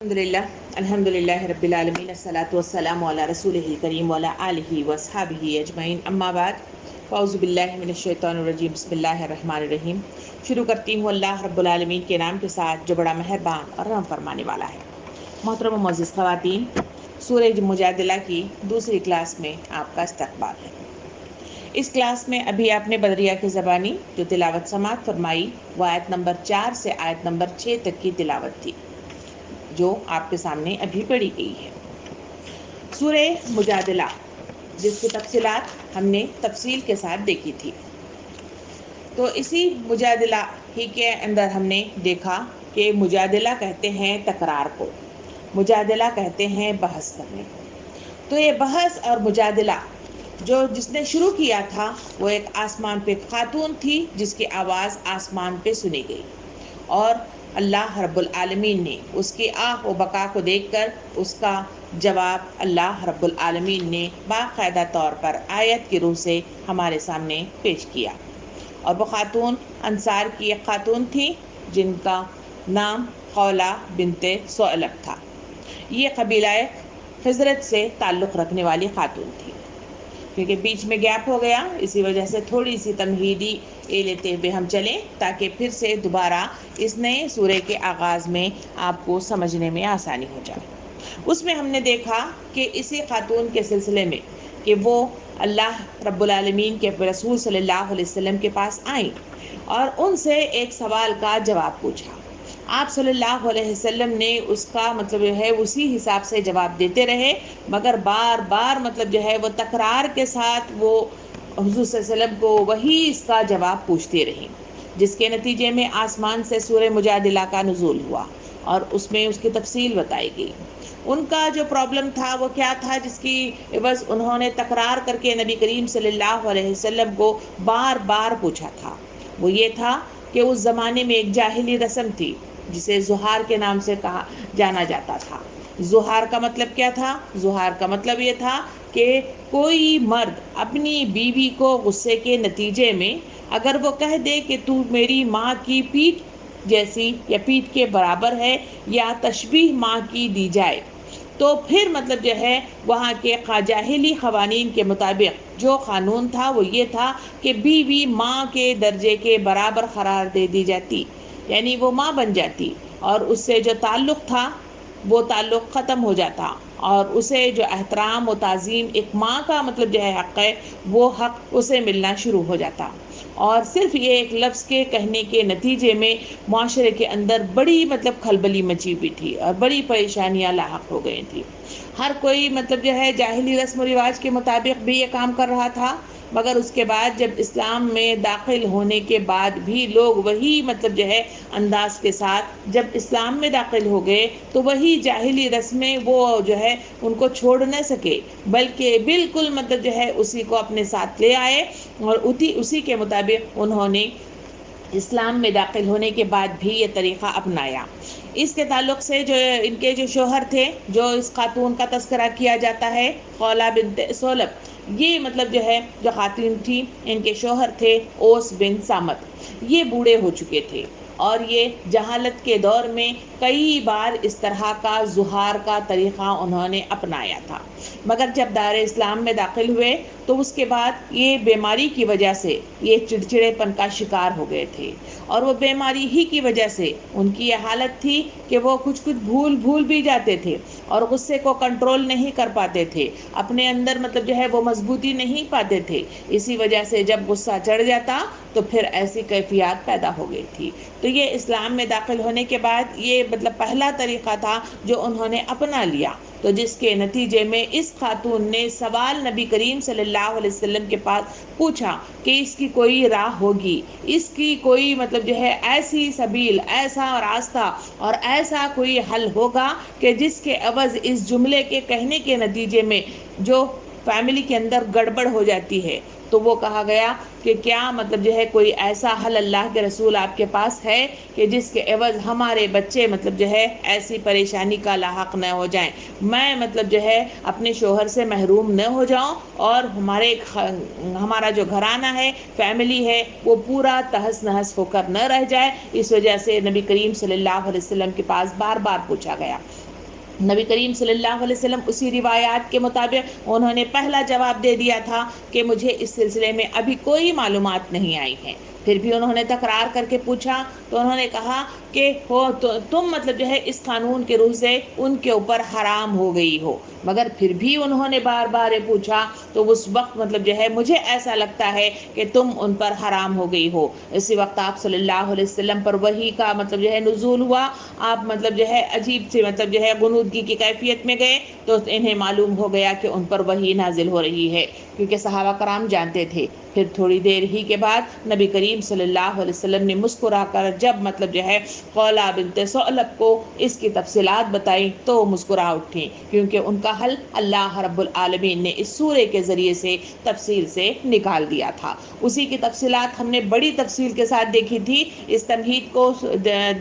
الحمدللہ رب العالمین الصلاۃ والسلام علی رسولہ الکریم وعلی آلہ واصحابہ اجمعین اما بعد فاعوذ باللہ من الشیطان الرجیم بسم اللہ الرحمن الرحیم۔ شروع کرتی ہوں اللہ رب العالمین کے نام کے ساتھ جو بڑا مہربان اور رحم فرمانے والا ہے۔ محترم و معزز خواتین، سورہ مجادلہ کی دوسری کلاس میں آپ کا استقبال ہے۔ اس کلاس میں ابھی آپ نے بدریہ کی زبانی جو تلاوت سماعت فرمائی وہ آیت نمبر 4 سے آیت نمبر 6 تک کی تلاوت تھی جو آپ کے سامنے ابھی پڑھی گئی ہے۔ سورہ مجادلہ جس کی تفصیلات ہم نے تفصیل کے ساتھ دیکھی تھی، تو اسی مجادلہ ہی کے اندر ہم نے دیکھا کہ مجادلہ کہتے ہیں تکرار کو، مجادلہ کہتے ہیں بحث کرنے کو۔ تو یہ بحث اور مجادلہ جس نے شروع کیا تھا وہ ایک آسمان پہ خاتون تھی جس کی آواز آسمان پہ سنی گئی، اور اللہ رب العالمین نے اس کی آہ و بقا کو دیکھ کر اس کا جواب اللہ رب العالمین نے باقاعدہ طور پر آیت کی روح سے ہمارے سامنے پیش کیا۔ اور وہ خاتون انصار کی ایک خاتون تھی جن کا نام خولہ بنت ثعلب تھا۔ یہ قبیلہ خزرج سے تعلق رکھنے والی خاتون تھی۔ کیونکہ بیچ میں گیپ ہو گیا، اسی وجہ سے تھوڑی سی تمہیدی لیتے ہوئے ہم چلیں تاکہ پھر سے دوبارہ اس نئے سورے کے آغاز میں آپ کو سمجھنے میں آسانی ہو جائے۔ اس میں ہم نے دیکھا کہ اسی خاتون کے سلسلے میں کہ وہ اللہ رب العالمین کے رسول صلی اللہ علیہ وسلم کے پاس آئیں اور ان سے ایک سوال کا جواب پوچھا۔ آپ صلی اللہ علیہ وسلم نے اس کا اسی حساب سے جواب دیتے رہے، مگر بار بار وہ تکرار کے ساتھ وہ حضور صلی اللہ علیہ وسلم کو وہی اس کا جواب پوچھتے رہی، جس کے نتیجے میں آسمان سے سورہ مجادلہ کا نزول ہوا اور اس میں اس کی تفصیل بتائی گئی۔ ان کا جو پرابلم تھا وہ کیا تھا، جس کی عوض انہوں نے تکرار کر کے نبی کریم صلی اللہ علیہ وسلم کو بار بار پوچھا تھا، وہ یہ تھا کہ اس زمانے میں ایک جاہلی رسم تھی جسے زہار کے نام سے جانا جاتا تھا۔ زہار کا مطلب کیا تھا؟ زہار کا مطلب یہ تھا کہ کوئی مرد اپنی بیوی کو غصے کے نتیجے میں اگر وہ کہہ دے کہ تو میری ماں کی پیٹھ جیسی یا پیٹھ کے برابر ہے، یا تشبیہ ماں کی دی جائے، تو پھر وہاں کے جاہلی قوانین کے مطابق جو قانون تھا وہ یہ تھا کہ بیوی ماں کے درجے کے برابر قرار دے دی جاتی، یعنی وہ ماں بن جاتی، اور اس سے جو تعلق تھا وہ تعلق ختم ہو جاتا، اور اسے جو احترام و تعظیم ایک ماں کا حق ہے وہ حق اسے ملنا شروع ہو جاتا۔ اور صرف یہ ایک لفظ کے کہنے کے نتیجے میں معاشرے کے اندر بڑی کھلبلی مچی ہوئی تھی اور بڑی پریشانیاں لاحق ہو گئی تھی۔ ہر کوئی جاہلی رسم و رواج کے مطابق بھی یہ کام کر رہا تھا، مگر اس کے بعد جب اسلام میں داخل ہونے کے بعد بھی لوگ وہی انداز کے ساتھ جب اسلام میں داخل ہو گئے تو وہی جاہلی رسمیں وہ ان کو چھوڑ نہ سکے، بلکہ بالکل اسی کو اپنے ساتھ لے آئے، اور اسی کے مطابق انہوں نے اسلام میں داخل ہونے کے بعد بھی یہ طریقہ اپنایا۔ اس کے تعلق سے جو ان کے جو شوہر تھے، جو اس خاتون کا تذکرہ کیا جاتا ہے خولہ بنت ثعلب، یہ جو خاتون تھی ان کے شوہر تھے اوس بن صامت۔ یہ بوڑھے ہو چکے تھے اور یہ جہالت کے دور میں کئی بار اس طرح کا زہار کا طریقہ انہوں نے اپنایا تھا، مگر جب دار اسلام میں داخل ہوئے تو اس کے بعد یہ بیماری کی وجہ سے یہ چڑچڑے پن کا شکار ہو گئے تھے، اور وہ بیماری ہی کی وجہ سے ان کی یہ حالت تھی کہ وہ کچھ بھول بھی جاتے تھے اور غصے کو کنٹرول نہیں کر پاتے تھے، اپنے اندر وہ مضبوطی نہیں پاتے تھے۔ اسی وجہ سے جب غصہ چڑھ جاتا تو پھر ایسی کیفیات پیدا ہو گئی تھی۔ تو یہ اسلام میں داخل ہونے کے بعد یہ پہلا طریقہ تھا جو انہوں نے اپنا لیا، تو جس کے نتیجے میں اس خاتون نے سوال نبی کریم صلی اللہ علیہ وسلم کے پاس پوچھا کہ اس کی کوئی راہ ہوگی، اس کی کوئی ایسی سبیل، ایسا راستہ اور ایسا کوئی حل ہوگا کہ جس کے عوض اس جملے کے کہنے کے نتیجے میں جو فیملی کے اندر گڑبڑ ہو جاتی ہے، تو وہ کہا گیا کہ کیا کوئی ایسا حل اللہ کے رسول آپ کے پاس ہے کہ جس کے عوض ہمارے بچے ایسی پریشانی کا لاحق نہ ہو جائیں، میں اپنے شوہر سے محروم نہ ہو جاؤں، اور ہمارا جو گھرانہ ہے، فیملی ہے، وہ پورا تہس نہس ہو کر نہ رہ جائے۔ اس وجہ سے نبی کریم صلی اللہ علیہ وسلم کے پاس بار بار پوچھا گیا۔ نبی کریم صلی اللہ علیہ وسلم اسی روایات کے مطابق انہوں نے پہلا جواب دے دیا تھا کہ مجھے اس سلسلے میں ابھی کوئی معلومات نہیں آئی ہیں۔ پھر بھی انہوں نے تکرار کر کے پوچھا تو انہوں نے کہا کہ تم مطلب جو ہے اس قانون کے روح سے ان کے اوپر حرام ہو گئی ہو، مگر پھر بھی انہوں نے بار بار پوچھا تو اس وقت مطلب جو ہے مجھے ایسا لگتا ہے کہ تم ان پر حرام ہو گئی ہو۔ اسی وقت آپ صلی اللہ علیہ وسلم پر وحی کا مطلب جو ہے نزول ہوا، آپ مطلب جو ہے عجیب سے مطلب جو ہے غنودگی کی کیفیت میں گئے تو انہیں معلوم ہو گیا کہ ان پر وحی نازل ہو رہی ہے، کیونکہ صحابہ کرام جانتے تھے۔ پھر تھوڑی دیر ہی کے بعد نبی کریم صلی اللہ علیہ وسلم نے مسکرا کر جب مطلب جو ہے خولہ بنت ثعلب کو اس کی تفصیلات بتائی تو مسکرا اٹھیں، کیونکہ ان کا حل اللہ رب العالمین نے اس سورے کے ذریعے سے تفصیل سے نکال دیا تھا۔ اسی کی تفصیلات ہم نے بڑی تفصیل کے ساتھ دیکھی تھی۔ اس تمہید کو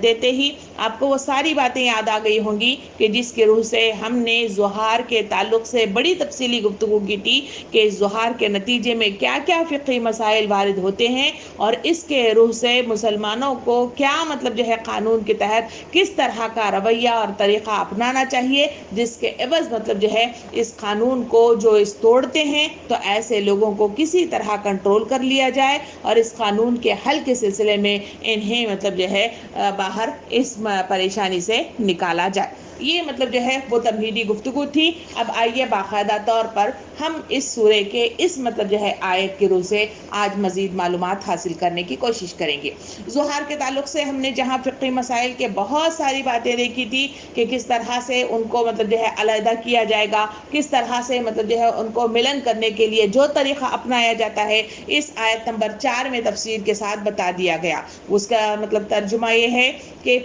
دیتے ہی آپ کو وہ ساری باتیں یاد آ گئی ہوں گی کہ جس کے روح سے ہم نے ظہار کے تعلق سے بڑی تفصیلی گفتگو کی تھی کہ ظہار کے نتیجے میں کیا کیا فقہی مسائل وارد ہوتے ہیں اور اس کے روح سے مسلمانوں کو کیا مطلب جو ہے قانون کے تحت کس طرح کا رویہ اور طریقہ اپنانا چاہیے، جس کے عوض مطلب جو ہے اس قانون کو جو اس توڑتے ہیں تو ایسے لوگوں کو کسی طرح کنٹرول کر لیا جائے اور اس قانون کے حل کے سلسلے میں انہیں مطلب جو ہے باہر اس پریشانی سے نکالا جائے۔ یہ مطلب جو ہے وہ تمہیدی گفتگو تھی۔ اب آئیے باقاعدہ طور پر ہم اس سورے کے اس مطلب جو ہے آیت کے روح سے آج مزید معلومات حاصل کرنے کی کوشش کریں گے۔ ظہار کے تعلق سے ہم نے جہاں فقہی مسائل کے بہت ساری باتیں دیکھی تھی کہ کس طرح سے ان کو مطلب جو ہے علیحدہ کیا جائے گا، کس طرح سے مطلب جو ہے ان کو ملن کرنے کے لیے جو طریقہ اپنایا جاتا ہے، اس آیت نمبر 4 میں تفصیل کے ساتھ بتا دیا گیا۔ اس کا مطلب ترجمہ یہ ہے کہ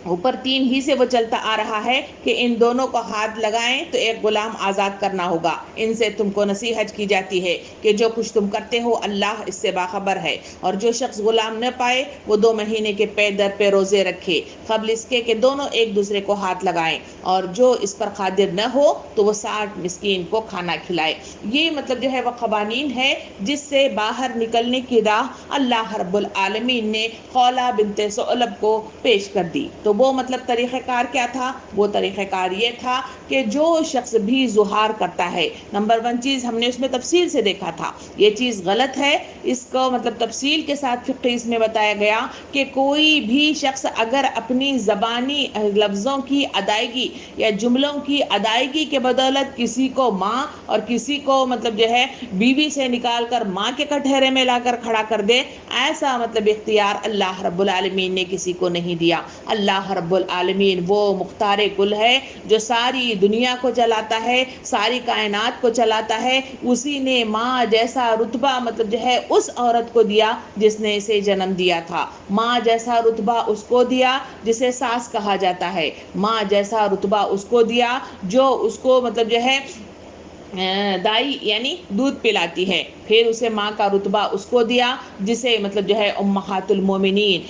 اوپر 3 ہی سے وہ چلتا آ رہا ہے کہ ان دونوں کو ہاتھ لگائیں تو ایک غلام آزاد کرنا ہوگا۔ ان سے تم کو نصیحت کی جاتی ہے کہ جو کچھ تم کرتے ہو اللہ اس سے باخبر ہے، اور جو شخص غلام نہ پائے وہ 2 مہینے کے پے در پہ روزے رکھے قبل اس کے کہ دونوں ایک دوسرے کو ہاتھ لگائیں، اور جو اس پر قادر نہ ہو تو وہ 60 مسکین کو کھانا کھلائے۔ یہ مطلب جو ہے وہ قوانین ہے جس سے باہر نکلنے کی راہ اللہ رب العالمین نے خولہ بنت ثعلب کو پیش کر دی۔ تو وہ مطلب طریقہ کار کیا تھا؟ وہ طریقہ کار یہ تھا کہ جو شخص بھی ظہار کرتا ہے، نمبر 1 چیز ہم نے اس میں تفصیل سے دیکھا تھا، یہ چیز غلط ہے، اس کو مطلب تفصیل کے ساتھ فقہ اس میں بتایا گیا کہ کوئی بھی شخص اگر اپنی زبانی لفظوں کی ادائیگی یا جملوں کی ادائیگی کے بدولت کسی کو ماں اور کسی کو مطلب جو ہے بیوی سے نکال کر ماں کے کٹہرے میں لا کر کھڑا کر دے، ایسا مطلب اختیار اللہ رب العالمین نے کسی کو نہیں دیا۔ اللہ رب العالمین وہ مختار کل ہے جو ساری دنیا کو چلاتا ہے، ساری کائنات کو چلاتا ہے۔ اسی نے ماں جیسا رتبہ مطلب جو ہے اس عورت کو دیا جس نے اسے جنم دیا تھا، ماں جیسا رتبہ اس کو دیا جسے ساس کہا جاتا ہے، ماں جیسا رتبہ اس کو دیا جو اس کو مطلب جو ہے دائی یعنی دودھ پلاتی ہے، پھر اسے ماں کا رتبہ اس کو دیا جسے مطلب جو ہے امہات المومنین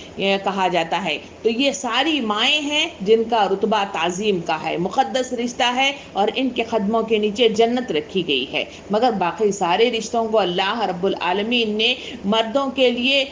کہا جاتا ہے۔ تو یہ ساری مائیں ہیں جن کا رتبہ تعظیم کا ہے، مقدس رشتہ ہے، اور ان کے قدموں کے نیچے جنت رکھی گئی ہے۔ مگر باقی سارے رشتوں کو اللہ رب العالمین نے مردوں کے لیے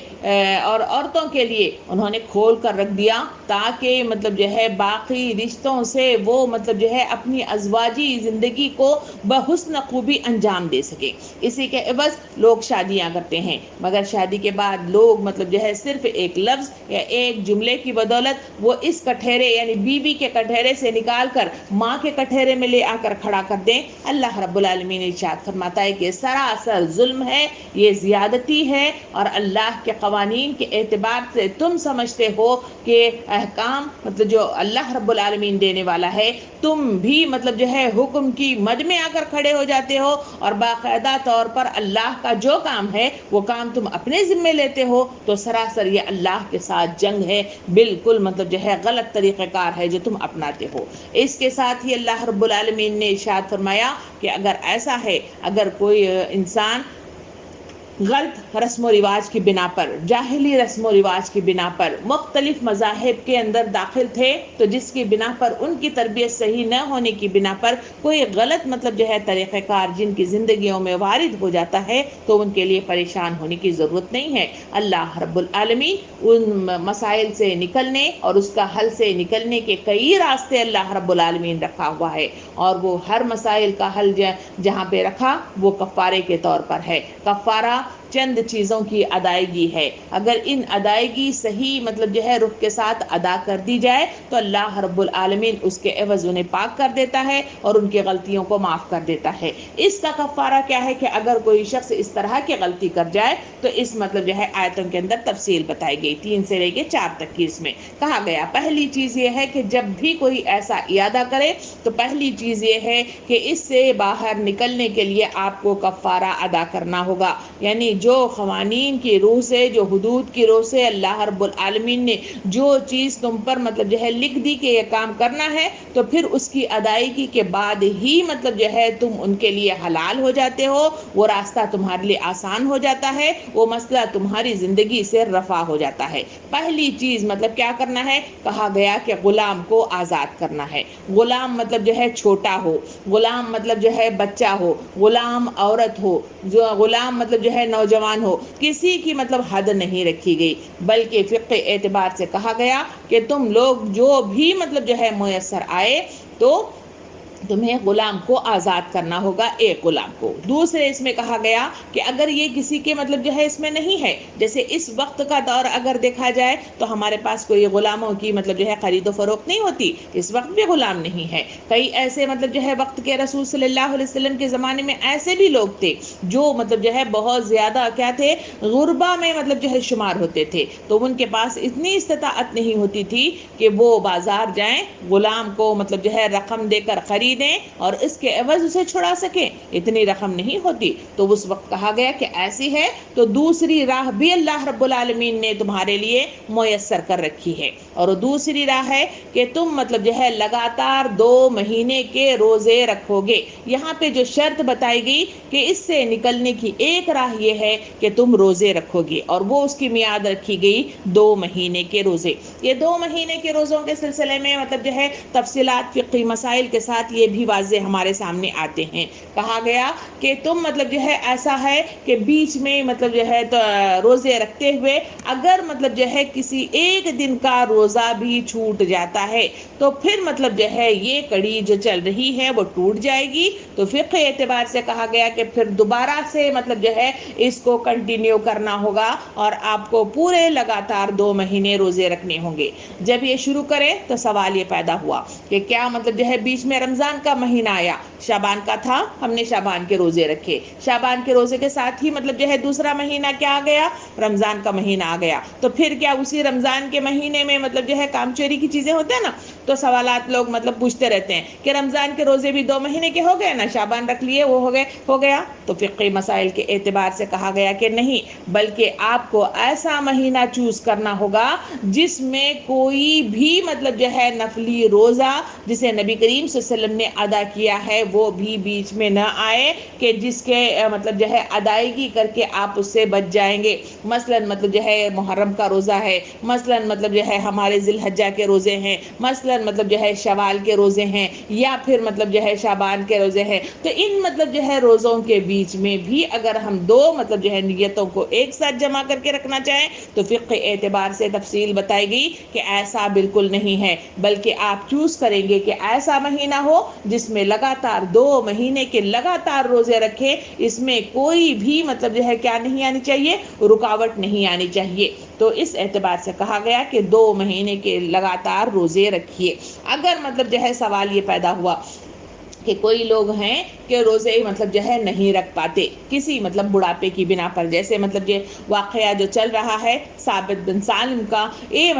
اور عورتوں کے لیے انہوں نے کھول کر رکھ دیا تاکہ مطلب جو ہے باقی رشتوں سے وہ مطلب جو ہے اپنی ازواجی زندگی کو بحسن خوبی انجام دے سکے۔ اسی کے عوض لوگ شادیاں کرتے ہیں، مگر شادی کے بعد لوگ مطلب جو ہے صرف ایک لفظ یا ایک جملے کی بدولت وہ اس کٹہرے یعنی بیوی کے کٹہرے سے نکال کر ماں کے کٹہرے میں لے آ کر کھڑا کر دیں۔ اللہ رب العالمین ارشاد فرماتا ہے کہ سراسر ظلم ہے، یہ زیادتی ہے، اور اللہ کے قوانین کے اعتبار سے تم سمجھتے ہو کہ احکام مطلب جو اللہ رب العالمین دینے والا ہے، تم بھی مطلب جو ہے حکم کی مد میں آ کر کھڑے ہو جاتے ہو اور باقاعدہ طور پر اللہ کا جو کام ہے وہ کام تم اپنے ذمے لیتے ہو، تو سراسر یہ اللہ کے ساتھ جنگ ہے، بالکل مطلب جو ہے غلط طریقہ کار ہے جو تم اپناتے ہو۔ اس کے ساتھ ہی اللہ رب العالمین نے ارشاد فرمایا کہ اگر ایسا ہے، اگر کوئی انسان غلط رسم و رواج کی بنا پر، جاہلی رسم و رواج کی بنا پر مختلف مذاہب کے اندر داخل تھے، تو جس کی بنا پر ان کی تربیت صحیح نہ ہونے کی بنا پر کوئی غلط طریقہ کار جن کی زندگیوں میں وارد ہو جاتا ہے، تو ان کے لیے پریشان ہونے کی ضرورت نہیں ہے۔ اللہ رب العالمین ان مسائل سے نکلنے اور اس کا حل سے نکلنے کے کئی راستے اللہ رب العالمین رکھا ہوا ہے، اور وہ ہر مسائل کا حل جہاں پہ رکھا وہ کفارے کے طور پر ہے۔ کفارہ چند چیزوں کی ادائیگی ہے، اگر ان ادائیگی صحیح رخ کے ساتھ ادا کر دی جائے تو اللہ رب العالمین اس کے عوض انہیں پاک کر دیتا ہے اور ان کی غلطیوں کو معاف کر دیتا ہے۔ اس کا کفارہ کیا ہے کہ اگر کوئی شخص اس طرح کی غلطی کر جائے تو اس آیتوں کے اندر تفصیل بتائی گئی، 3 سے لے کے 4 تک کی۔ اس میں کہا گیا پہلی چیز یہ ہے کہ جب بھی کوئی ایسا ارادہ کرے تو پہلی چیز یہ ہے کہ اس سے باہر نکلنے کے لیے آپ کو کفارہ ادا کرنا ہوگا، یعنی جو قوانین کی روح سے، جو حدود کی روح سے اللہ رب العالمین نے جو چیز تم پر لکھ دی کہ یہ کام کرنا ہے، تو پھر اس کی ادائیگی کے بعد ہی تم ان کے لیے حلال ہو جاتے ہو، وہ راستہ تمہارے لیے آسان ہو جاتا ہے، وہ مسئلہ تمہاری زندگی سے رفع ہو جاتا ہے۔ پہلی چیز کیا کرنا ہے؟ کہا گیا کہ غلام کو آزاد کرنا ہے۔ غلام چھوٹا ہو، غلام بچہ ہو، غلام عورت ہو، جو غلام نوجوان ہو، کسی کی حد نہیں رکھی گئی، بلکہ فقہ اعتبار سے کہا گیا کہ تم لوگ جو بھی میسر آئے تو تمہیں غلام کو آزاد کرنا ہوگا، ایک غلام کو۔ دوسرے اس میں کہا گیا کہ اگر یہ کسی کے اس میں نہیں ہے، جیسے اس وقت کا دور اگر دیکھا جائے تو ہمارے پاس کوئی غلاموں کی خرید و فروخت نہیں ہوتی، اس وقت بھی غلام نہیں ہے۔ کئی ایسے وقت کے رسول صلی اللہ علیہ وسلم کے زمانے میں ایسے بھی لوگ تھے جو بہت زیادہ کیا تھے، غربا میں شمار ہوتے تھے، تو ان کے پاس اتنی استطاعت نہیں ہوتی تھی کہ وہ بازار جائیں، غلام کو رقم دے کر خرید دیں اور اس کے عوض اسے چھڑا سکیں، اتنی رقم نہیں ہوتی۔ تو اس وقت کہا گیا کہ ایسی ہے تو دوسری راہ بھی اللہ رب العالمین نے تمہارے لیے میسر کر رکھی ہے، اور دوسری راہ ہے کہ تم لگاتار 2 مہینے کے روزے رکھو گے۔ یہاں پہ جو شرط بتائی گئی کہ اس سے نکلنے کی ایک راہ یہ ہے کہ تم روزے رکھو گے، اور وہ اس کی میعاد رکھی گئی 2 مہینے کے روزے۔ یہ 2 مہینے کے روزوں کے سلسلے میں تفصیلات فقہی مسائل کے ساتھ یہ بھی واضح ہمارے سامنے آتے ہیں۔ کہا گیا کہ تم ایسا ہے کہ بیچ میں تو روزے رکھتے ہوئے اگر کسی ایک دن کا روزہ بھی چھوٹ جاتا ہے تو پھر یہ کڑی جو چل رہی ہے وہ ٹوٹ جائے گی، تو فقہ اعتبار سے کہا گیا کہ پھر دوبارہ سے اس کو کنٹینیو کرنا ہوگا اور آپ کو پورے لگاتار 2 مہینے روزے رکھنے ہوں گے۔ جب یہ شروع کرے تو سوال یہ پیدا ہوا کہ کیا بیچ میں رمضان کا مہینہ آیا، شعبان کا تھا، ہم نے شعبان کے روزے رکھے، شعبان کے روزے کے ساتھ ہی دوسرا مہینہ کیا آ گیا، رمضان کا مہینہ آ گیا، تو پھر کیا اسی رمضان کے مہینے میں کام چوری کی چیزیں ہوتے ہیں نا، تو سوالات لوگ پوچھتے رہتے ہیں کہ رمضان کے روزے بھی 2 مہینے کے ہو گئے نا، شعبان رکھ لیے وہ ہو گیا۔ تو فقہی مسائل کے اعتبار سے کہا گیا کہ نہیں، بلکہ آپ کو ایسا مہینہ چوز کرنا ہوگا جس میں کوئی بھی نفلی روزہ جسے نبی کریم صلی اللہ علیہ وسلم نے ادا کیا ہے وہ بھی بیچ میں نہ آئے، کہ جس کے ادائیگی کر کے آپ اس سے بچ جائیں گے۔ مثلا محرم کا روزہ ہے، مثلا ہمارے ذی الحجہ کے روزے ہیں، مثلا شوال کے روزے ہیں، یا پھر شعبان کے روزے ہیں، تو ان روزوں کے بیچ میں بھی اگر ہم 2 نیتوں کو ایک ساتھ جمع کر کے رکھنا چاہیں تو فقہ اعتبار سے تفصیل بتائی گئی کہ ایسا بالکل نہیں ہے، بلکہ آپ چوز کریں گے کہ ایسا مہینہ ہو جس میں لگاتار 2 مہینے کے لگاتار روزے رکھے، اس میں کوئی بھی کیا نہیں آنی چاہیے، رکاوٹ نہیں آنی چاہیے۔ تو اس اعتبار سے کہا گیا کہ 2 مہینے کے لگاتار روزے رکھیے۔ اگر سوال یہ پیدا ہوا کہ کوئی لوگ ہیں کہ روزے نہیں رکھ پاتے کسی بڑھاپے کی بنا پر، جیسے یہ واقعہ جو چل رہا ہے ثابت بن سالم کا، یہ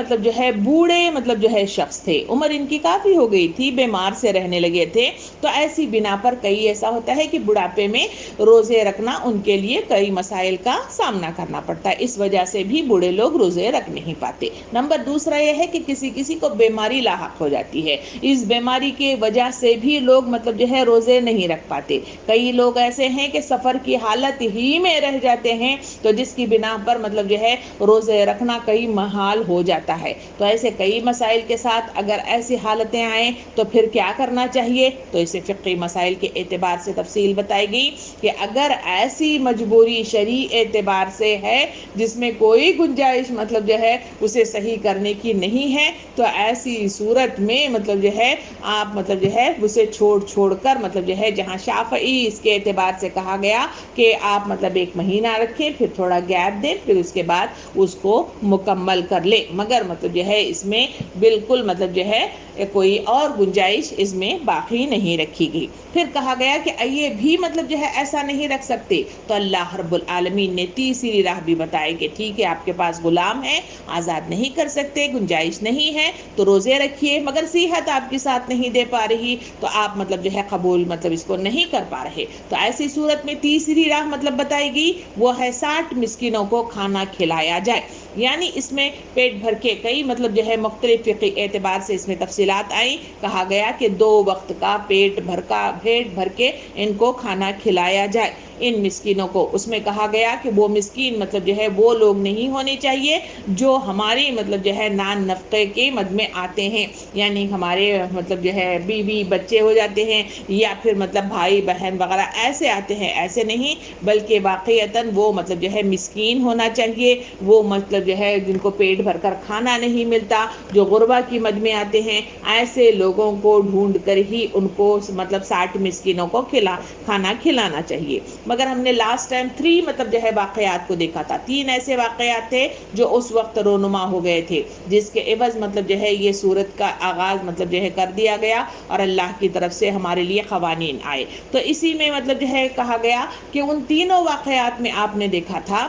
بوڑھے شخص تھے، عمر ان کی کافی ہو گئی تھی، بیمار سے رہنے لگے تھے، تو ایسی بنا پر کئی ایسا ہوتا ہے کہ بڑھاپے میں روزے رکھنا ان کے لیے کئی مسائل کا سامنا کرنا پڑتا ہے، اس وجہ سے بھی بوڑھے لوگ روزے رکھ نہیں پاتے۔ نمبر دوسرا یہ ہے کہ کسی کو بیماری لاحق ہو جاتی ہے، اس بیماری کی وجہ سے بھی لوگ مطلب جو ہے روزے نہیں رکھ پاتے. کئی لوگ ایسے ہیں کہ سفر کی حالت ہی میں رہ جاتے ہیں تو جس کی بنا پر مطلب جو ہے روزے رکھنا کئی محال ہو جاتا ہے. تو ایسے کئی مسائل کے ساتھ اگر ایسی حالتیں آئیں تو پھر کیا کرنا چاہیے, تو اسے فقہی مسائل کے اعتبار سے تفصیل بتائے گی کہ اگر ایسی مجبوری شرعی اعتبار سے ہے جس میں کوئی گنجائش مطلب جو ہے اسے صحیح کرنے کی نہیں ہے, تو ایسی صورت میں مطلب جو ہے آپ مطلب جو ہے اسے چھوڑ کر مطلب جو ہے جہاں شافعی اس کے اعتبار سے کہا گیا کہ آپ مطلب 1 مہینہ رکھیں, پھر تھوڑا گیپ دیں, پھر اس کے بعد اس کو مکمل کر لیں, مگر مطلب جو ہے اس میں بالکل مطلب جو ہے کوئی اور گنجائش اس میں باقی نہیں رکھی گئی. پھر کہا گیا کہ یہ بھی مطلب جو ہے ایسا نہیں رکھ سکتے, تو اللہ رب العالمین نے تیسری راہ بھی بتائی کہ ٹھیک ہے آپ کے پاس غلام ہے, آزاد نہیں کر سکتے, گنجائش نہیں ہے تو روزے رکھیے, مگر صحت آپ کے ساتھ نہیں دے پا رہی تو آپ مطلب جو ہے قبول مطلب اس کو نہیں کر پا رہے, تو ایسی صورت میں تیسری راہ مطلب بتائی گئی وہ ہے 60 مسکینوں کو کھانا کھلایا جائے. یعنی اس میں پیٹ بھر کے کئی مطلب جو ہے مختلف فقہی اعتبار سے اس میں تفصیلات آئیں. کہا گیا کہ 2 وقت کا پیٹ بھر کے ان کو کھانا کھلایا جائے ان مسکینوں کو. اس میں کہا گیا کہ وہ مسکین مطلب جو ہے وہ لوگ نہیں ہونے چاہیے جو ہماری مطلب جو ہے نان نفقے کے مد میں آتے ہیں, یعنی ہمارے مطلب جو ہے بیوی بچے ہو جاتے ہیں یا پھر مطلب بھائی بہن وغیرہ ایسے آتے ہیں, ایسے نہیں بلکہ واقعتاً وہ مطلب جو ہے مسکین ہونا چاہیے, وہ مطلب جو ہے جن کو پیٹ بھر کر کھانا نہیں ملتا, جو غربا کی مد میں آتے ہیں, ایسے لوگوں کو ڈھونڈ کر ہی ان کو مطلب 60 مسکینوں کو کھانا کھلانا چاہیے. مگر ہم نے لاسٹ ٹائم 3 مطلب جو ہے واقعات کو دیکھا تھا, 3 ایسے واقعات تھے جو اس وقت رونما ہو گئے تھے جس کے عوض مطلب جو ہے یہ صورت کا آغاز مطلب جو ہے کر دیا گیا اور اللہ کی طرف سے ہمارے لیے قوانین آئے. تو اسی میں مطلب جو ہے کہا گیا کہ ان تینوں واقعات میں آپ نے دیکھا تھا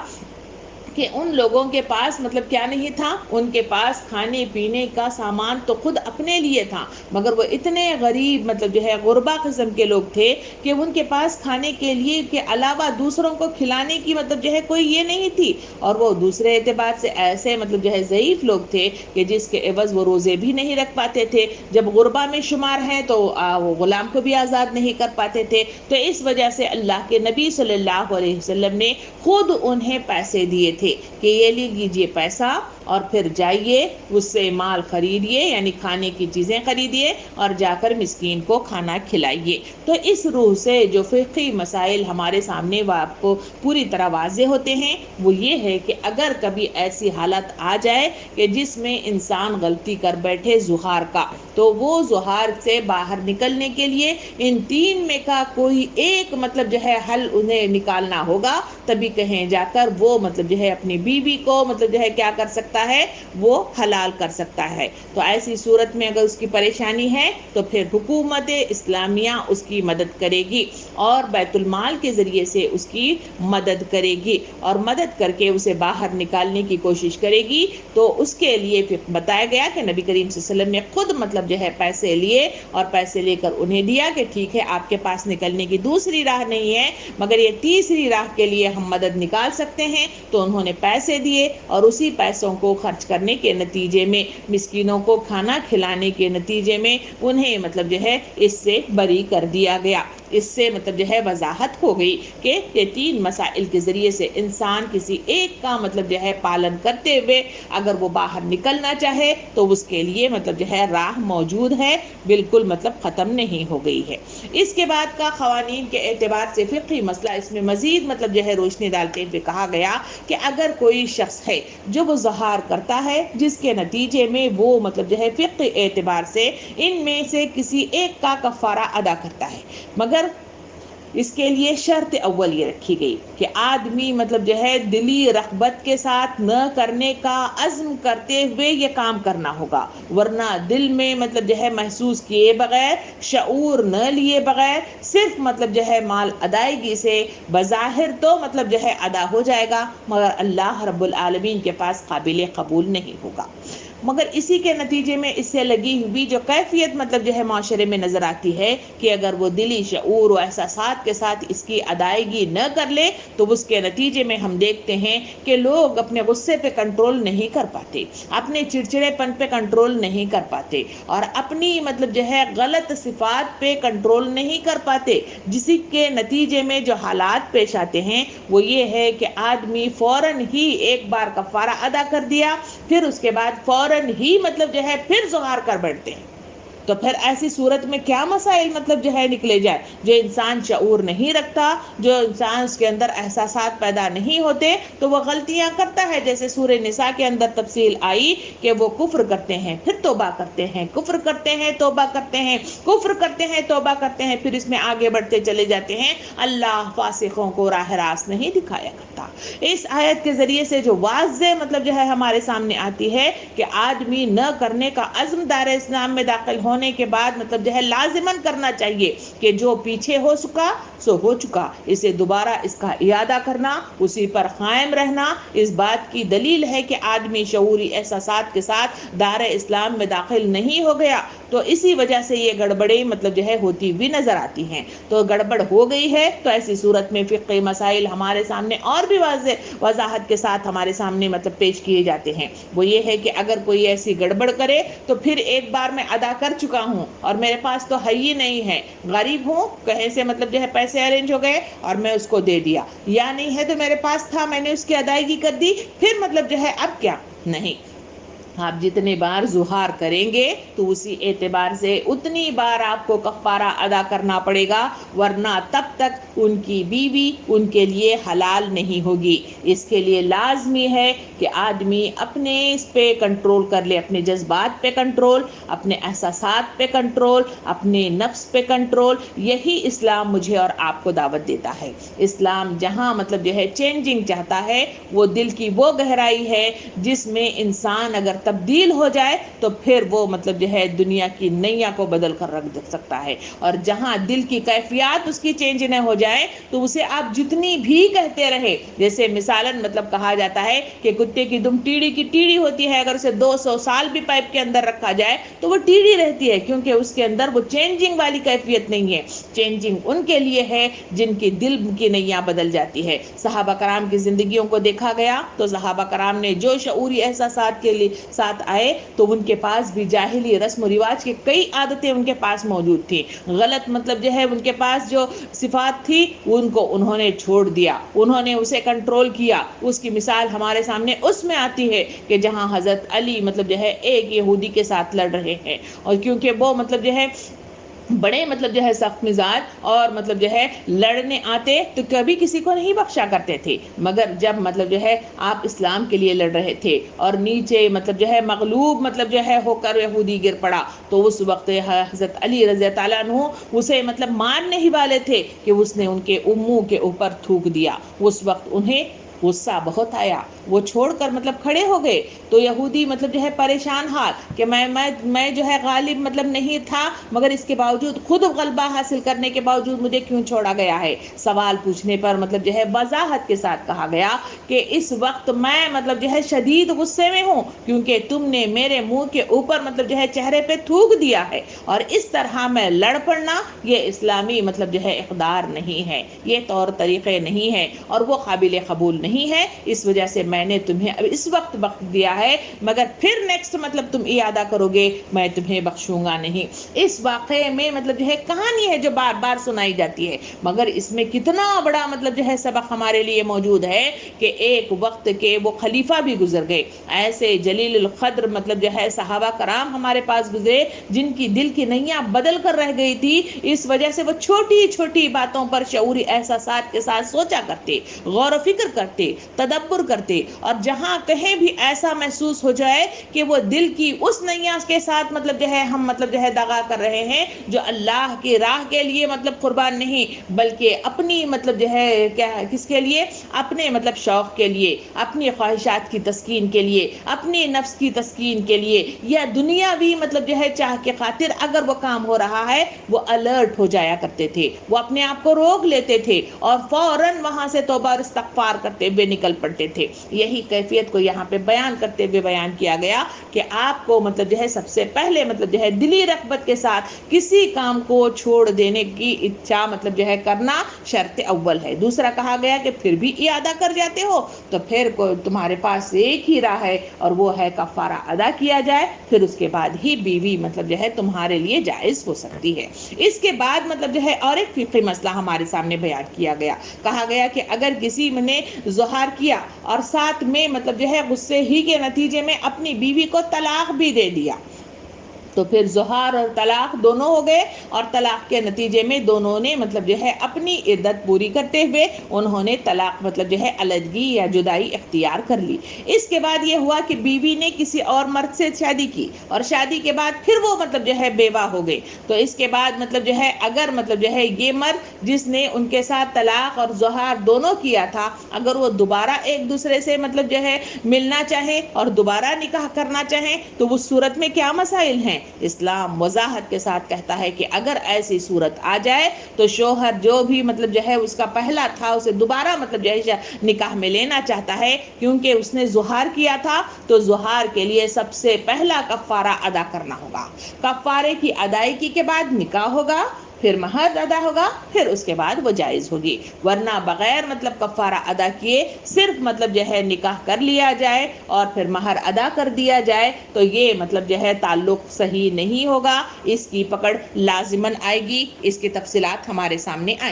کہ ان لوگوں کے پاس مطلب کیا نہیں تھا, ان کے پاس کھانے پینے کا سامان تو خود اپنے لیے تھا, مگر وہ اتنے غریب مطلب جو ہے غربا قسم کے لوگ تھے کہ ان کے پاس کھانے کے لیے کے علاوہ دوسروں کو کھلانے کی مطلب جو ہے کوئی یہ نہیں تھی, اور وہ دوسرے اعتبار سے ایسے مطلب جو ہے ضعیف لوگ تھے کہ جس کے عوض وہ روزے بھی نہیں رکھ پاتے تھے. جب غربا میں شمار ہیں تو وہ غلام کو بھی آزاد نہیں کر پاتے تھے, تو اس وجہ سے اللہ کے نبی صلی اللہ علیہ وسلم نے خود انہیں پیسے دیے تھے کہ یہ لیجیے پیسہ اور پھر جائیے اس سے مال خریدیے, یعنی کھانے کی چیزیں خریدیے اور جا کر مسکین کو کھانا کھلائیے. تو اس روح سے جو فقہی مسائل ہمارے سامنے وہ آپ کو پوری طرح واضح ہوتے ہیں وہ یہ ہے کہ اگر کبھی ایسی حالت آ جائے کہ جس میں انسان غلطی کر بیٹھے ظہار کا, تو وہ ظہار سے باہر نکلنے کے لیے ان 3 میں کا کوئی ایک مطلب جو ہے حل انہیں نکالنا ہوگا, تبھی کہیں جا کر وہ مطلب جو ہے اپنی بیوی کو مطلب جو ہے کیا کر سکتا ہے, وہ حلال کر سکتا ہے. تو ایسی صورت میں اگر اس کی پریشانی ہے تو پھر حکومت اسلامیہ اس کی مدد کرے گی اور بیت المال کے ذریعے سے اس کی مدد کرے گی اور مدد کر کے اسے باہر نکالنے کی کوشش کرے گی. تو اس کے لیے پھر بتایا گیا کہ نبی کریم صلی اللہ علیہ وسلم نے خود مطلب جو ہے پیسے لیے اور پیسے لے کر انہیں دیا کہ ٹھیک ہے آپ کے پاس نکلنے کی دوسری راہ نہیں ہے مگر یہ تیسری راہ کے لیے ہم مدد نکال سکتے ہیں. تو انہوں نے پیسے دیے اور اسی پیسوں کو خرچ کرنے کے نتیجے میں مسکینوں کو کھانا کھلانے کے نتیجے میں انہیں مطلب جو ہے اس سے بری کر دیا گیا. اس سے مطلب جو ہے وضاحت ہو گئی کہ یہ 3 مسائل کے ذریعے سے انسان کسی ایک کا مطلب جو ہے پالن کرتے ہوئے اگر وہ باہر نکلنا چاہے تو اس کے لیے مطلب جو ہے راہ موجود ہے, بالکل مطلب ختم نہیں ہو گئی ہے. اس کے بعد کا قوانین کے اعتبار سے فقہی مسئلہ اس میں مزید مطلب جو ہے روشنی ڈالتے ہوئے کہا گیا کہ اگر کوئی شخص ہے جو وہ ظہار کرتا ہے جس کے نتیجے میں وہ مطلب جو ہے فقہی اعتبار سے ان میں سے کسی ایک کا کفارہ ادا کرتا ہے, مگر اس کے لیے شرط اول یہ رکھی گئی کہ آدمی مطلب جو ہے دلی رغبت کے ساتھ نہ کرنے کا عزم کرتے ہوئے یہ کام کرنا ہوگا, ورنہ دل میں مطلب جو ہے محسوس کیے بغیر, شعور نہ لیے بغیر صرف مطلب جو ہے مال ادائیگی سے بظاہر تو مطلب جو ہے ادا ہو جائے گا مگر اللہ رب العالمین کے پاس قابل قبول نہیں ہوگا. مگر اسی کے نتیجے میں اس سے لگی ہوئی جو کیفیت مطلب جو ہے معاشرے میں نظر آتی ہے کہ اگر وہ دلی شعور و احساسات کے ساتھ اس کی ادائیگی نہ کر لے تو اس کے نتیجے میں ہم دیکھتے ہیں کہ لوگ اپنے غصے پہ کنٹرول نہیں کر پاتے، اپنے چڑچڑے پن پہ کنٹرول نہیں کر پاتے، اور اپنی مطلب جو ہے غلط صفات پہ کنٹرول نہیں کر پاتے، جس کے نتیجے میں جو حالات پیش آتے ہیں وہ یہ ہے کہ آدمی فوراً ہی ایک بار کفارہ ادا کر دیا، پھر اس کے بعد فوراً ہی مطلب جو ہے پھر ظہار کر بیٹھتے ہیں۔ تو پھر ایسی صورت میں کیا مسائل مطلب جو ہے نکلے جائے؟ جو انسان شعور نہیں رکھتا، جو انسان اس کے اندر احساسات پیدا نہیں ہوتے، تو وہ غلطیاں کرتا ہے، جیسے سورہ نساء کے اندر تفصیل آئی کہ وہ کفر کرتے ہیں پھر توبہ کرتے ہیں، کفر کرتے ہیں توبہ کرتے ہیں، کفر کرتے ہیں توبہ کرتے ہیں، پھر اس میں آگے بڑھتے چلے جاتے ہیں۔ اللہ فاسقوں کو راہ راست نہیں دکھایا کرتا۔ اس آیت کے ذریعے سے جو واضح مطلب جو ہے ہمارے سامنے آتی ہے کہ آدمی نہ کرنے کا عزم دار اسلام میں داخل ہونے کے بعد مطلب جو ہے لازماً کرنا چاہیے کہ جو پیچھے ہو چکا سو ہو چکا، اسے دوبارہ اس کا اعادہ کرنا، اسی پر قائم رہنا، اس بات کی دلیل ہے کہ آدمی شعوری احساسات کے ساتھ دار اسلام میں داخل نہیں ہو گیا۔ تو اسی وجہ سے یہ گڑبڑیں مطلب جو ہے ہوتی ہوئی نظر آتی ہیں۔ تو گڑبڑ ہو گئی ہے تو ایسی صورت میں فقہی مسائل ہمارے سامنے اور بھی وضاحت کے ساتھ ہمارے سامنے مطلب پیش کیے جاتے ہیں۔ وہ یہ ہے کہ اگر کوئی ایسی گڑبڑ کرے تو پھر ایک بار میں ادا کر چکا ہوں اور میرے پاس تو ہے ہی نہیں ہے، غریب ہوں، کہیں سے مطلب جو ہے پیسے ارینج ہو گئے اور میں اس کو دے دیا، یا نہیں ہے تو میرے پاس تھا میں نے اس کی ادائیگی کر دی، پھر مطلب جو ہے اب کیا؟ نہیں، آپ جتنے بار ظہار کریں گے تو اسی اعتبار سے اتنی بار آپ کو کفارہ ادا کرنا پڑے گا، ورنہ تب تک ان کی بیوی ان کے لیے حلال نہیں ہوگی۔ اس کے لیے لازمی ہے کہ آدمی اپنے اس پہ کنٹرول کر لے، اپنے جذبات پہ کنٹرول، اپنے احساسات پہ کنٹرول، اپنے نفس پہ کنٹرول۔ یہی اسلام مجھے اور آپ کو دعوت دیتا ہے۔ اسلام جہاں مطلب جو ہے چینجنگ چاہتا ہے، وہ دل کی وہ گہرائی ہے جس میں انسان اگر تبدیل ہو جائے تو پھر وہ مطلب جو ہے دنیا کی نیا کو بدل کر رکھ سکتا ہے، اور جہاں دل کی کیفیات اس کی چینج نہ ہو جائے تو اسے آپ جتنی بھی کہتے رہے، جیسے مثالاً مطلب کہا جاتا ہے کہ کتے کی دم ٹیڑی کی ٹیڑی ہوتی ہے، اگر اسے 200 سال بھی پائپ کے اندر رکھا جائے تو وہ ٹیڑی رہتی ہے، کیونکہ اس کے اندر وہ چینجنگ والی کیفیت نہیں ہے۔ چینجنگ ان کے لیے ہے جن کی دل کی نیا بدل جاتی ہے۔ صحابہ کرام کی زندگیوں کو دیکھا گیا تو صحابہ کرام نے جو شعوری احساسات کے لیے ساتھ آئے تو ان کے پاس بھی جاہلی رسم و رواج کی کئی عادتیں ان کے پاس موجود تھیں، غلط مطلب جو ہے ان کے پاس جو صفات تھی ان کو انہوں نے چھوڑ دیا، انہوں نے اسے کنٹرول کیا۔ اس کی مثال ہمارے سامنے اس میں آتی ہے کہ جہاں حضرت علی مطلب جو ہے ایک یہودی کے ساتھ لڑ رہے ہیں، اور کیونکہ وہ مطلب جو ہے بڑے مطلب جو ہے سخت مزاج اور مطلب جو ہے لڑنے آتے تو کبھی کسی کو نہیں بخشا کرتے تھے، مگر جب مطلب جو ہے آپ اسلام کے لیے لڑ رہے تھے اور نیچے مطلب جو ہے مغلوب مطلب جو ہے ہو کر یہودی گر پڑا، تو اس وقت حضرت علی رضی اللہ عنہ اسے مطلب مارنے ہی والے تھے کہ اس نے ان کے منہ کے اوپر تھوک دیا۔ اس وقت انہیں غصہ بہت آیا، وہ چھوڑ کر مطلب کھڑے ہو گئے، تو یہودی مطلب جو ہے پریشان حال کہ میں جو ہے غالب مطلب نہیں تھا، مگر اس کے باوجود خود غلبہ حاصل کرنے کے باوجود مجھے کیوں چھوڑا گیا ہے؟ سوال پوچھنے پر مطلب جو ہے وضاحت کے ساتھ کہا گیا کہ اس وقت میں مطلب جو ہے شدید غصے میں ہوں، کیونکہ تم نے میرے منہ کے اوپر مطلب جو ہے چہرے پہ تھوک دیا ہے، اور اس طرح میں لڑ پڑنا یہ اسلامی مطلب جو ہے اقدار نہیں ہے، یہ طور طریقے نہیں ہے، اور وہ قابل قبول نہیں ہے۔ اس وجہ سے میں نے تمہیں اب اس وقت وقت دیا ہے، مگر پھر نیکسٹ مطلب تم اعادہ کرو گے میں تمہیں بخشوں گا نہیں۔ اس واقعے میں مطلب جو ہے کہانی ہے جو بار بار سنائی جاتی ہے، مگر اس میں کتنا بڑا مطلب جو ہے سبق ہمارے لیے موجود ہے کہ ایک وقت کے وہ خلیفہ بھی گزر گئے، ایسے جلیل القدر مطلب جو ہے صحابہ کرام ہمارے پاس گزرے جن کی دل کی نیاں بدل کر رہ گئی تھی، اس وجہ سے وہ چھوٹی چھوٹی باتوں پر شعوری احساسات کے ساتھ سوچا کرتے، غور و فکر کرتے، تدبر کرتے، اور جہاں کہیں بھی ایسا محسوس ہو جائے کہ وہ دل کی اس نیا کے ساتھ مطلب جو ہے ہم مطلب جو ہے دغا کر رہے ہیں جو اللہ کی راہ کے لیے مطلب قربان نہیں، بلکہ اپنی مطلب جو ہے کیا کس کے لیے؟ اپنے مطلب شوق کے لیے، اپنی خواہشات کی تسکین کے لیے، اپنی نفس کی تسکین کے لیے، یا دنیاوی مطلب جو ہے چاہ کے خاطر اگر وہ کام ہو رہا ہے، وہ الرٹ ہو جایا کرتے تھے، وہ اپنے آپ کو روک لیتے تھے اور فوراً وہاں سے توبہ اور استغفار کرتے ہوتے ہوئے نکل پڑتے تھے۔ یہی کیفیت کو یہاں پہ بیان کرتے ہوئے بیان کیا گیا کہ آپ کو مطلب جو ہے سب سے پہلے مطلب جو ہے دلی رغبت کے ساتھ کسی کام کو چھوڑ دینے کی اچھا مطلب جو ہے کرنا شرط اول ہے۔ دوسرا کہا گیا کہ پھر بھی اعادہ کر جاتے ہو تو پھر تمہارے پاس ایک ہی راہ ہے اور وہ ہے کفارہ ادا کیا جائے، پھر اس کے بعد ہی بیوی مطلب جو ہے تمہارے لیے جائز ہو سکتی ہے۔ اس کے بعد مطلب جو ہے اور ایک فقہی مسئلہ ہمارے سامنے بیان کیا گیا، کہا گیا کہ اگر کسی نے ظہار کیا اور ساتھ میں مطلب جو ہے غصے ہی کے نتیجے میں اپنی بیوی کو طلاق بھی دے دیا تو پھر ظہار اور طلاق دونوں ہو گئے، اور طلاق کے نتیجے میں دونوں نے مطلب جو ہے اپنی عدت پوری کرتے ہوئے انہوں نے طلاق مطلب جو ہے علیحدگی یا جدائی اختیار کر لی۔ اس کے بعد یہ ہوا کہ بیوی نے کسی اور مرد سے شادی کی اور شادی کے بعد پھر وہ مطلب جو ہے بیوہ ہو گئی، تو اس کے بعد مطلب جو ہے اگر مطلب جو ہے یہ مرد جس نے ان کے ساتھ طلاق اور ظہار دونوں کیا تھا، اگر وہ دوبارہ ایک دوسرے سے مطلب جو ہے ملنا چاہے اور دوبارہ نکاح کرنا چاہیں تو اس صورت میں کیا مسائل ہیں؟ اسلام وضاحت کے ساتھ کہتا ہے کہ اگر ایسی صورت آ جائے تو شوہر جو بھی مطلب جو ہے اس کا پہلا تھا اسے دوبارہ مطلب جو ہے نکاح میں لینا چاہتا ہے، کیونکہ اس نے ظہار کیا تھا تو ظہار کے لیے سب سے پہلا کفارہ ادا کرنا ہوگا۔ کفارے کی ادائیگی کے بعد نکاح ہوگا، پھر مہر ادا ہوگا، پھر اس کے بعد وہ جائز ہوگی، ورنہ بغیر مطلب کفارہ ادا کیے صرف مطلب جو ہے نکاح کر لیا جائے اور پھر مہر ادا کر دیا جائے تو یہ مطلب جو ہے تعلق صحیح نہیں ہوگا، اس کی پکڑ لازماً آئے گی۔ اس کی تفصیلات ہمارے سامنے آئیں،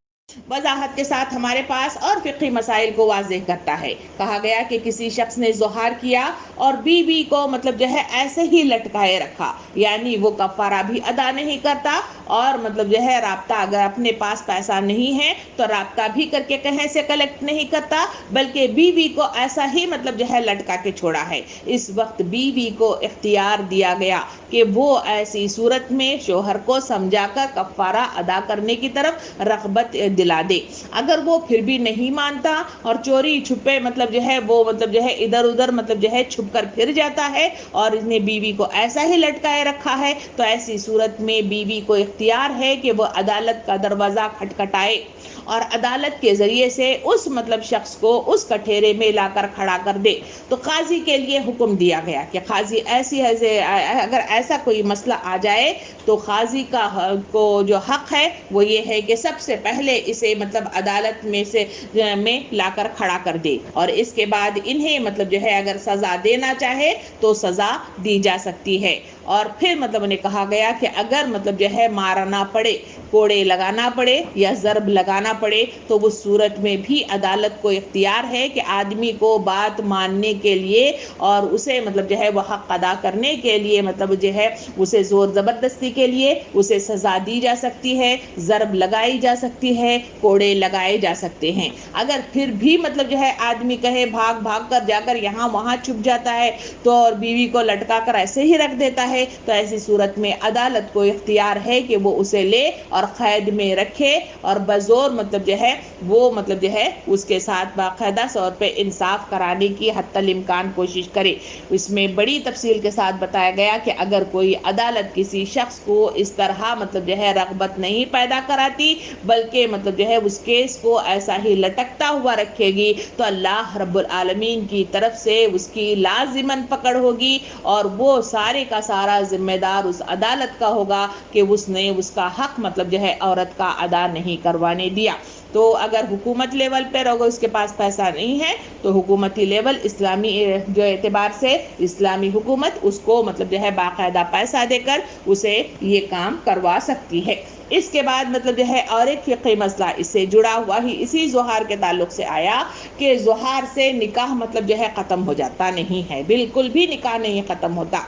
وضاحت کے ساتھ ہمارے پاس اور فقہی مسائل کو واضح کرتا ہے۔ کہا گیا کہ کسی شخص نے ظہار کیا اور بیوی کو مطلب جو ہے ایسے ہی لٹکائے رکھا، یعنی وہ کفارہ بھی ادا نہیں کرتا اور مطلب جو ہے رابطہ اگر اپنے پاس پیسہ نہیں ہے تو رابطہ بھی کر کے کہیں سے کلیکٹ نہیں کرتا، بلکہ بیوی کو ایسا ہی مطلب جو ہے لٹکا کے چھوڑا ہے۔ اس وقت بیوی کو اختیار دیا گیا کہ وہ ایسی صورت میں شوہر کو سمجھا کر کفارہ ادا کرنے کی طرف رغبت دلا دے۔ اگر وہ پھر بھی نہیں مانتا اور چوری چھپے مطلب جو ہے وہ مطلب جو ہے ادھر ادھر مطلب جو ہے چھپ کر پھر جاتا ہے اور اس نے بیوی کو ایسا ہی لٹکائے رکھا ہے تو ایسی صورت میں بیوی کو اختیار ہے کہ وہ عدالت کا دروازہ کھٹکھٹائے اور عدالت کے ذریعے سے اس مطلب شخص کو اس کٹہرے میں لا کر کھڑا کر دے۔ تو قاضی کے لیے حکم دیا گیا کہ قاضی اگر ایسا کوئی مسئلہ آ جائے تو قاضی کا کو جو حق ہے وہ یہ ہے کہ سب سے پہلے اسے مطلب عدالت میں لا کر کھڑا کر دے، اور اس کے بعد انہیں مطلب جو ہے اگر سزا دینا چاہے تو سزا دی جا سکتی ہے۔ اور پھر مطلب انہیں کہا گیا کہ اگر مطلب جو ہے مارنا پڑے، کوڑے لگانا پڑے یا ضرب لگانا پڑے تو اس صورت میں بھی عدالت کو اختیار ہے کہ آدمی کو بات ماننے کے لیے اور اسے مطلب جو ہے وہ حق ادا کرنے کے لیے مطلب جو ہے اسے زور زبردستی کے لیے اسے سزا دی جا سکتی ہے، ضرب لگائی جا سکتی ہے، کوڑے لگائے جا سکتے ہیں۔ اگر پھر بھی مطلب جو ہے آدمی کہے بھاگ بھاگ کر جا کر یہاں وہاں چھپ جاتا ہے تو اور بیوی کو لٹکا کر ایسے ہی رکھ دیتا ہے تو ایسی صورت میں عدالت کو اختیار ہے کہ وہ اسے لے اور قید میں رکھے اور بزور مطلب جو ہے وہ مطلب جو ہے اس کے ساتھ باقاعدہ طور پہ انصاف کرانے کی حتی الامکان کوشش کرے۔ اس میں بڑی تفصیل کے ساتھ بتایا گیا کہ اگر کوئی عدالت کسی شخص کو اس طرح مطلب جو ہے رغبت نہیں پیدا کراتی بلکہ مطلب جو ہے اس کیس کو ایسا ہی لٹکتا ہوا رکھے گی تو اللہ رب العالمین کی طرف سے اس کی لازماً پکڑ ہوگی اور وہ سارے کا سارا ذمہ دار اس عدالت کا ہوگا کہ اس نے اس کا حق مطلب جو ہے عورت کا ادا نہیں کروانے دیا۔ تو اگر حکومت لیول پر اگر اس کے پاس پیسہ نہیں ہے تو حکومتی لیول اسلامی جو اعتبار سے اسلامی حکومت اس کو مطلب جو ہے باقاعدہ پیسہ دے کر اسے یہ کام کروا سکتی ہے۔ اس کے بعد مطلب جو ہے اور ایک فقہی مسئلہ اس سے جڑا ہوا ہی اسی ظہار کے تعلق سے آیا کہ ظہار سے نکاح مطلب جو ہے ختم ہو جاتا نہیں ہے، بالکل بھی نکاح نہیں ختم ہوتا،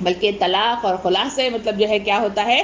بلکہ طلاق اور خلا سے مطلب جو ہے کیا ہوتا ہے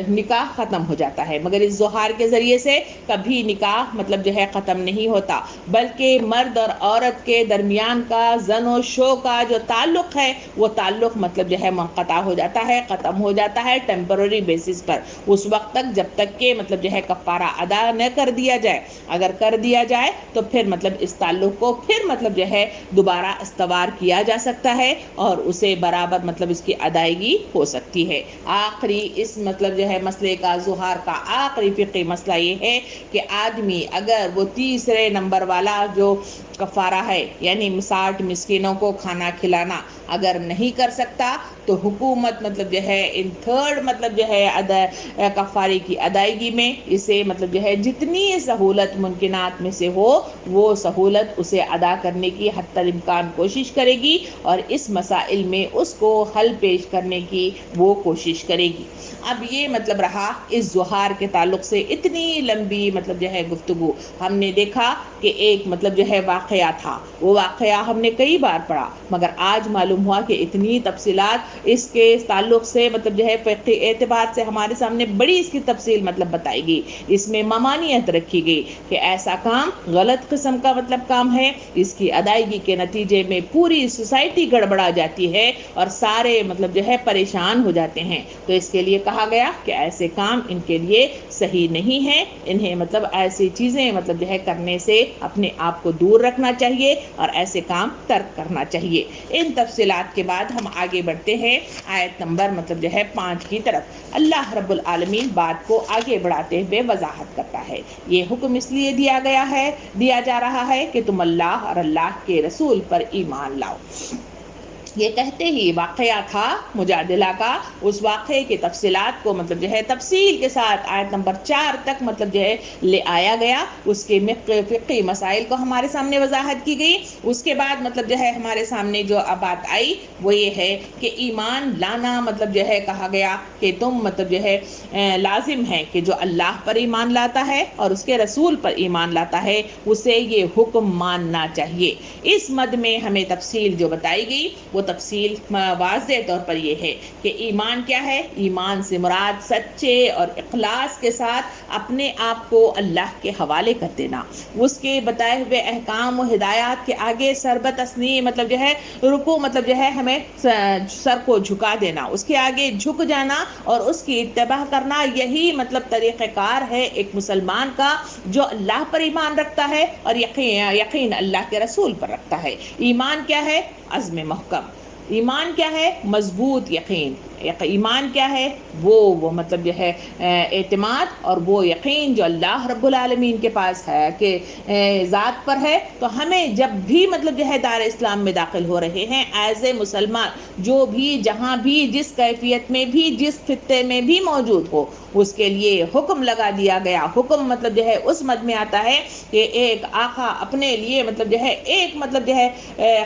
نکاح ختم ہو جاتا ہے، مگر اس ظہار کے ذریعے سے کبھی نکاح مطلب جو ہے ختم نہیں ہوتا، بلکہ مرد اور عورت کے درمیان کا زن و شو کا جو تعلق ہے وہ تعلق مطلب جو ہے منقطع ہو جاتا ہے، ختم ہو جاتا ہے ٹیمپرری بیسس پر، اس وقت تک جب تک کہ مطلب جو ہے کفارہ ادا نہ کر دیا جائے۔ اگر کر دیا جائے تو پھر مطلب اس تعلق کو پھر مطلب جو ہے دوبارہ استوار کیا جا سکتا ہے اور اسے برابر مطلب اس کی ادائیگی ہو سکتی ہے۔ آخری اس مطلب جو ہے مسئلے کا، ظہار کا آخری فقہی مسئلہ یہ ہے کہ آدمی اگر وہ تیسرے نمبر والا جو کفارہ ہے، یعنی 60 مسکینوں کو کھانا کھلانا اگر نہیں کر سکتا تو حکومت مطلب جو ہے ان تھرڈ مطلب جو ہے کفارے کی ادائیگی میں اسے مطلب جو ہے جتنی سہولت ممکنات میں سے ہو وہ سہولت اسے ادا کرنے کی حتی الامکان کوشش کرے گی، اور اس مسائل میں اس کو حل پیش کرنے کی وہ کوشش کرے گی۔ اب یہ مطلب رہا اس ظہار کے تعلق سے اتنی لمبی مطلب جو ہے گفتگو۔ ہم نے دیکھا کہ ایک مطلب جو ہے واقعہ تھا، وہ واقعہ ہم نے کئی بار پڑھا، مگر آج معلوم ہوا کہ اتنی تفصیلات اس کے تعلق سے مطلب جو ہے فقہی اعتبار سے ہمارے سامنے بڑی اس کی تفصیل مطلب بتائی گئی، اس میں ممانعت رکھی گئی کہ ایسا کام غلط قسم کا مطلب کام ہے، اس کی ادائیگی کے نتیجے میں پوری سوسائٹی گڑبڑا جاتی ہے اور سارے مطلب جو ہے پریشان ہو جاتے ہیں۔ تو اس کے لیے کہا گیا کہ ایسے کام ان کے لیے صحیح نہیں ہے، انہیں مطلب ایسی چیزیں مطلب جو ہے کرنے سے اپنے آپ کو دور رکھنا چاہیے اور ایسے کام ترک کرنا چاہیے۔ ان تفصیلات کے بعد ہم آگے بڑھتے ہیں آیت نمبر مطلب جو ہے 5 کی طرف۔ اللہ رب العالمین بات کو آگے بڑھاتے ہوئے وضاحت کرتا ہے، یہ حکم اس لیے دیا جا رہا ہے کہ تم اللہ اور اللہ کے رسول پر ایمان لاؤ۔ یہ کہتے ہی واقعہ تھا مجادلہ کا، اس واقعے کی تفصیلات کو مطلب جو ہے تفصیل کے ساتھ آیت نمبر 4 تک مطلب جو ہے لے آیا گیا، اس کے فقہی مسائل کو ہمارے سامنے وضاحت کی گئی۔ اس کے بعد مطلب جو ہے ہمارے سامنے جو بات آئی وہ یہ ہے کہ ایمان لانا مطلب جو ہے کہا گیا کہ تم مطلب جو ہے لازم ہے کہ جو اللہ پر ایمان لاتا ہے اور اس کے رسول پر ایمان لاتا ہے اسے یہ حکم ماننا چاہیے۔ اس مد میں ہمیں تفصیل جو بتائی گئی وہ تفصیل واضح طور پر یہ ہے کہ ایمان کیا ہے۔ ایمان سے مراد سچے اور اخلاص کے ساتھ اپنے آپ کو اللہ کے حوالے کر دینا، اس کے بتائے ہوئے احکام و ہدایات کے آگے سربتسنی مطلب جو ہے رکوع مطلب جو ہے ہمیں سر کو جھکا دینا، اس کے آگے جھک جانا اور اس کی اتباع کرنا، یہی مطلب طریقہ کار ہے ایک مسلمان کا جو اللہ پر ایمان رکھتا ہے اور یقین اللہ کے رسول پر رکھتا ہے۔ ایمان کیا ہے؟ عزم محکم۔ ایمان کیا ہے؟ مضبوط یقین۔ ایمان کیا ہے؟ وہ مطلب جو ہے اعتماد اور وہ یقین جو اللہ رب العالمین کے پاس ہے کہ ذات پر ہے۔ تو ہمیں جب بھی مطلب جو ہے دار اسلام میں داخل ہو رہے ہیں ایز اے مسلمان، جو بھی جہاں بھی جس کیفیت میں بھی جس خطے میں بھی موجود ہو، اس کے لیے حکم لگا دیا گیا۔ حکم مطلب جو ہے اس مد میں آتا ہے کہ ایک آقا اپنے لیے مطلب جو ہے ایک مطلب جو ہے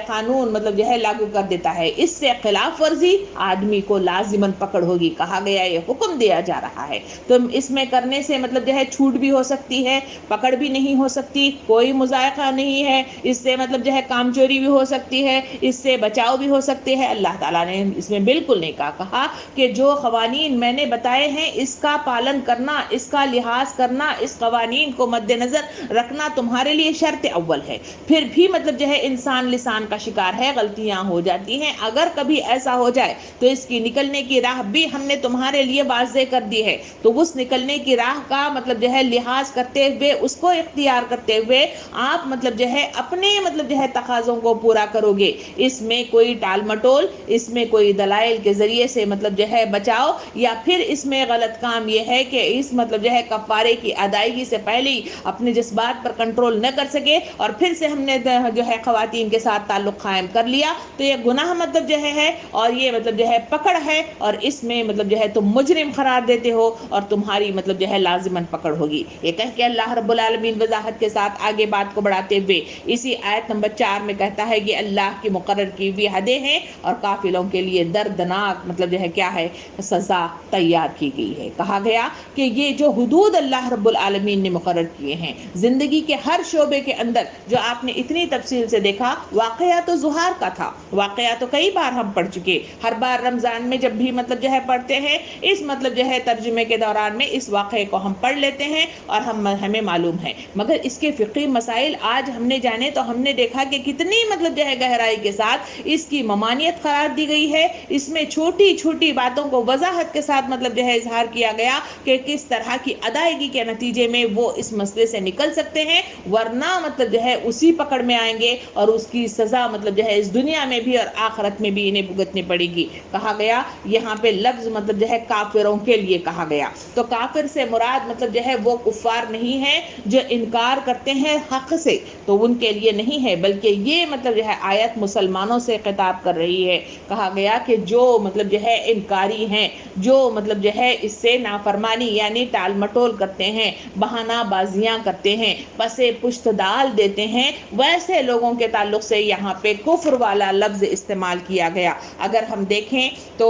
قانون مطلب جو ہے لاگو کر دیتا ہے، اس سے خلاف ورزی آدمی کو لازماً پکڑ ہوگی۔ کہا گیا یہ حکم دیا جا رہا ہے، تو اس میں کرنے سے مطلب جو ہے چھوٹ بھی ہو سکتی ہے، پکڑ بھی نہیں ہو سکتی، کوئی مذائقہ نہیں ہے، اس سے مطلب جو ہے کام چوری بھی ہو سکتی ہے، اس سے بچاؤ بھی ہو سکتے ہیں۔ اللہ تعالیٰ نے اس میں بالکل نہیں کہا کہ جو قوانین میں نے بتائے ہیں اس کا پالن کرنا، اس کا لحاظ کرنا، اس قوانین کو مد نظر رکھنا تمہارے لیے شرط اول ہے۔ پھر بھی مطلب جو ہے انسان لسان کا شکار ہے، غلطیاں ہو جاتی ہیں، اگر کبھی ایسا ہو جائے تو اس کی نکلنے کی راہ بھی ہم نے تمہارے لیے واضح کر دی ہے، تو اس نکلنے کی راہ کا مطلب جو ہے لحاظ کرتے ہوئے، اس کو اختیار کرتے ہوئے آپ مطلب جو ہے اپنے مطلب جو ہے تقاضوں کو پورا کرو گے۔ اس میں کوئی ٹال مٹول، اس میں کوئی دلائل کے ذریعے سے مطلب جو ہے بچاؤ، یا پھر اس میں غلط کام یہ ہے کہ اس مطلب جو ہے کفارے کی ادائیگی سے پہلے ہی اپنے جذبات پر کنٹرول نہ کر سکے اور پھر سے ہم نے جو ہے خواتین کے ساتھ تعلق قائم کر لیا، تو یہ گناہ مطلب جو ہے اور یہ مطلب جو ہے پکڑ ہے، اور اس میں مطلب جو ہے تم مجرم قرار دیتے ہو اور تمہاری مطلب جو ہے لازماً پکڑ ہوگی۔ یہ کہہ کے اللہ رب العالمین وضاحت کے ساتھ آگے بات کو بڑھاتے ہوئے اسی آیت نمبر 4 میں کہتا ہے کہ اللہ کی مقرر کی ہوئی حدیں ہیں اور قافلوں کے لیے دردناک مطلب جو ہے کیا ہے سزا تیار کی گئی ہے۔ کہا گیا کہ یہ جو حدود اللہ رب العالمین نے مقرر کیے ہیں زندگی کے ہر شعبے کے اندر، جو آپ نے اتنی تفصیل سے دیکھا، واقعہ تو ظہار کا تھا، واقعہ تو کئی بار ہم پڑھ چکے، ہر بار رمضان میں جب جب بھی مطلب جو ہے پڑھتے ہیں اس مطلب جو ہے ترجمے کے دوران میں اس واقعے کو ہم پڑھ لیتے ہیں اور ہمیں معلوم ہے، مگر اس کے فقہی مسائل آج ہم نے جانے تو ہم نے دیکھا کہ کتنی مطلب جو ہے گہرائی کے ساتھ اس کی ممانعت قرار دی گئی ہے۔ اس میں چھوٹی چھوٹی باتوں کو وضاحت کے ساتھ مطلب جو ہے اظہار کیا گیا کہ کس طرح کی ادائیگی کے نتیجے میں وہ اس مسئلے سے نکل سکتے ہیں، ورنہ مطلب جو ہے اسی پکڑ میں آئیں گے اور اس کی سزا مطلب جو ہے اس دنیا میں بھی اور آخرت میں بھی انہیں بھگتنی پڑے گی۔ کہا گیا یہاں پہ لفظ مطلب جو ہے کافروں کے لیے کہا گیا، تو کافر سے مراد مطلب جو ہے وہ کفار نہیں ہے جو انکار کرتے ہیں حق سے، تو ان کے لیے نہیں ہے، بلکہ یہ مطلب جو ہے آیت مسلمانوں سے خطاب کر رہی ہے۔ کہا گیا کہ جو مطلب جو ہے انکاری ہیں، جو مطلب جو ہے اس سے نافرمانی یعنی ٹال مٹول کرتے ہیں، بہانہ بازیاں کرتے ہیں، پسے پشت ڈال دیتے ہیں، ویسے لوگوں کے تعلق سے یہاں پہ کفر والا لفظ استعمال کیا گیا۔ اگر ہم دیکھیں تو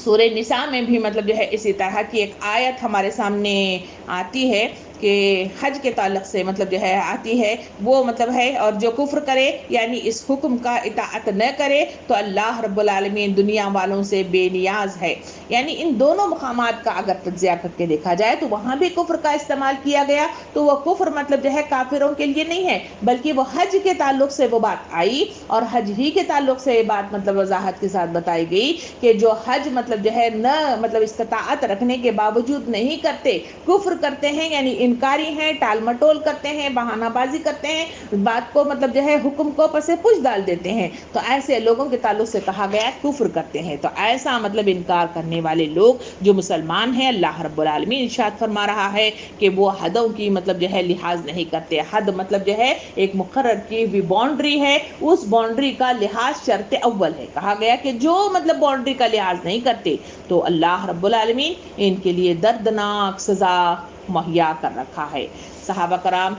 سورہ نساء میں بھی مطلب جو ہے اسی طرح کی ایک آیت ہمارے سامنے آتی ہے کہ حج کے تعلق سے مطلب جو ہے آتی ہے، وہ مطلب ہے اور جو کفر کرے یعنی اس حکم کا اطاعت نہ کرے تو اللہ رب العالمین دنیا والوں سے بے نیاز ہے۔ یعنی ان دونوں مقامات کا اگر تجزیہ کر کے دیکھا جائے تو وہاں بھی کفر کا استعمال کیا گیا، تو وہ کفر مطلب جو ہے کافروں کے لیے نہیں ہے، بلکہ وہ حج کے تعلق سے وہ بات آئی اور حج ہی کے تعلق سے یہ بات مطلب وضاحت کے ساتھ بتائی گئی کہ جو حج مطلب جو ہے نہ مطلب استطاعت رکھنے کے باوجود نہیں کرتے، کفر کرتے ہیں یعنی انکاری ہیں، ٹال مٹول کرتے ہیں، بہانہ بازی کرتے ہیں، بات کو مطلب جو ہے حکم کو پسے پش ڈال دیتے ہیں، تو ایسے لوگوں کے تعلق سے کہا گیا کفر کرتے ہیں۔ تو ایسا مطلب انکار کرنے والے لوگ جو مسلمان ہیں، اللہ رب العالمین ارشاد فرما رہا ہے کہ وہ حدوں کی مطلب جو ہے لحاظ نہیں کرتے۔ حد مطلب جو ہے ایک مقرر کی ہوئی باؤنڈری ہے، اس باؤنڈری کا لحاظ شرط اول ہے۔ کہا گیا کہ جو مطلب باؤنڈری کا لحاظ نہیں کرتے تو اللہ رب العالمین ان کے لیے دردناک سزا مہیا کر رکھا ہے۔ صحابہ کرام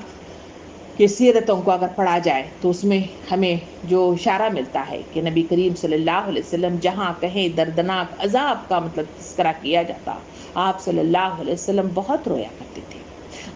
کی سیرتوں کو اگر پڑھا جائے تو اس میں ہمیں جو اشارہ ملتا ہے کہ نبی کریم صلی اللہ علیہ وسلم جہاں کہیں دردناک عذاب کا مطلب تذکرہ کیا جاتا، آپ صلی اللہ علیہ وسلم بہت رویا کرتے تھے۔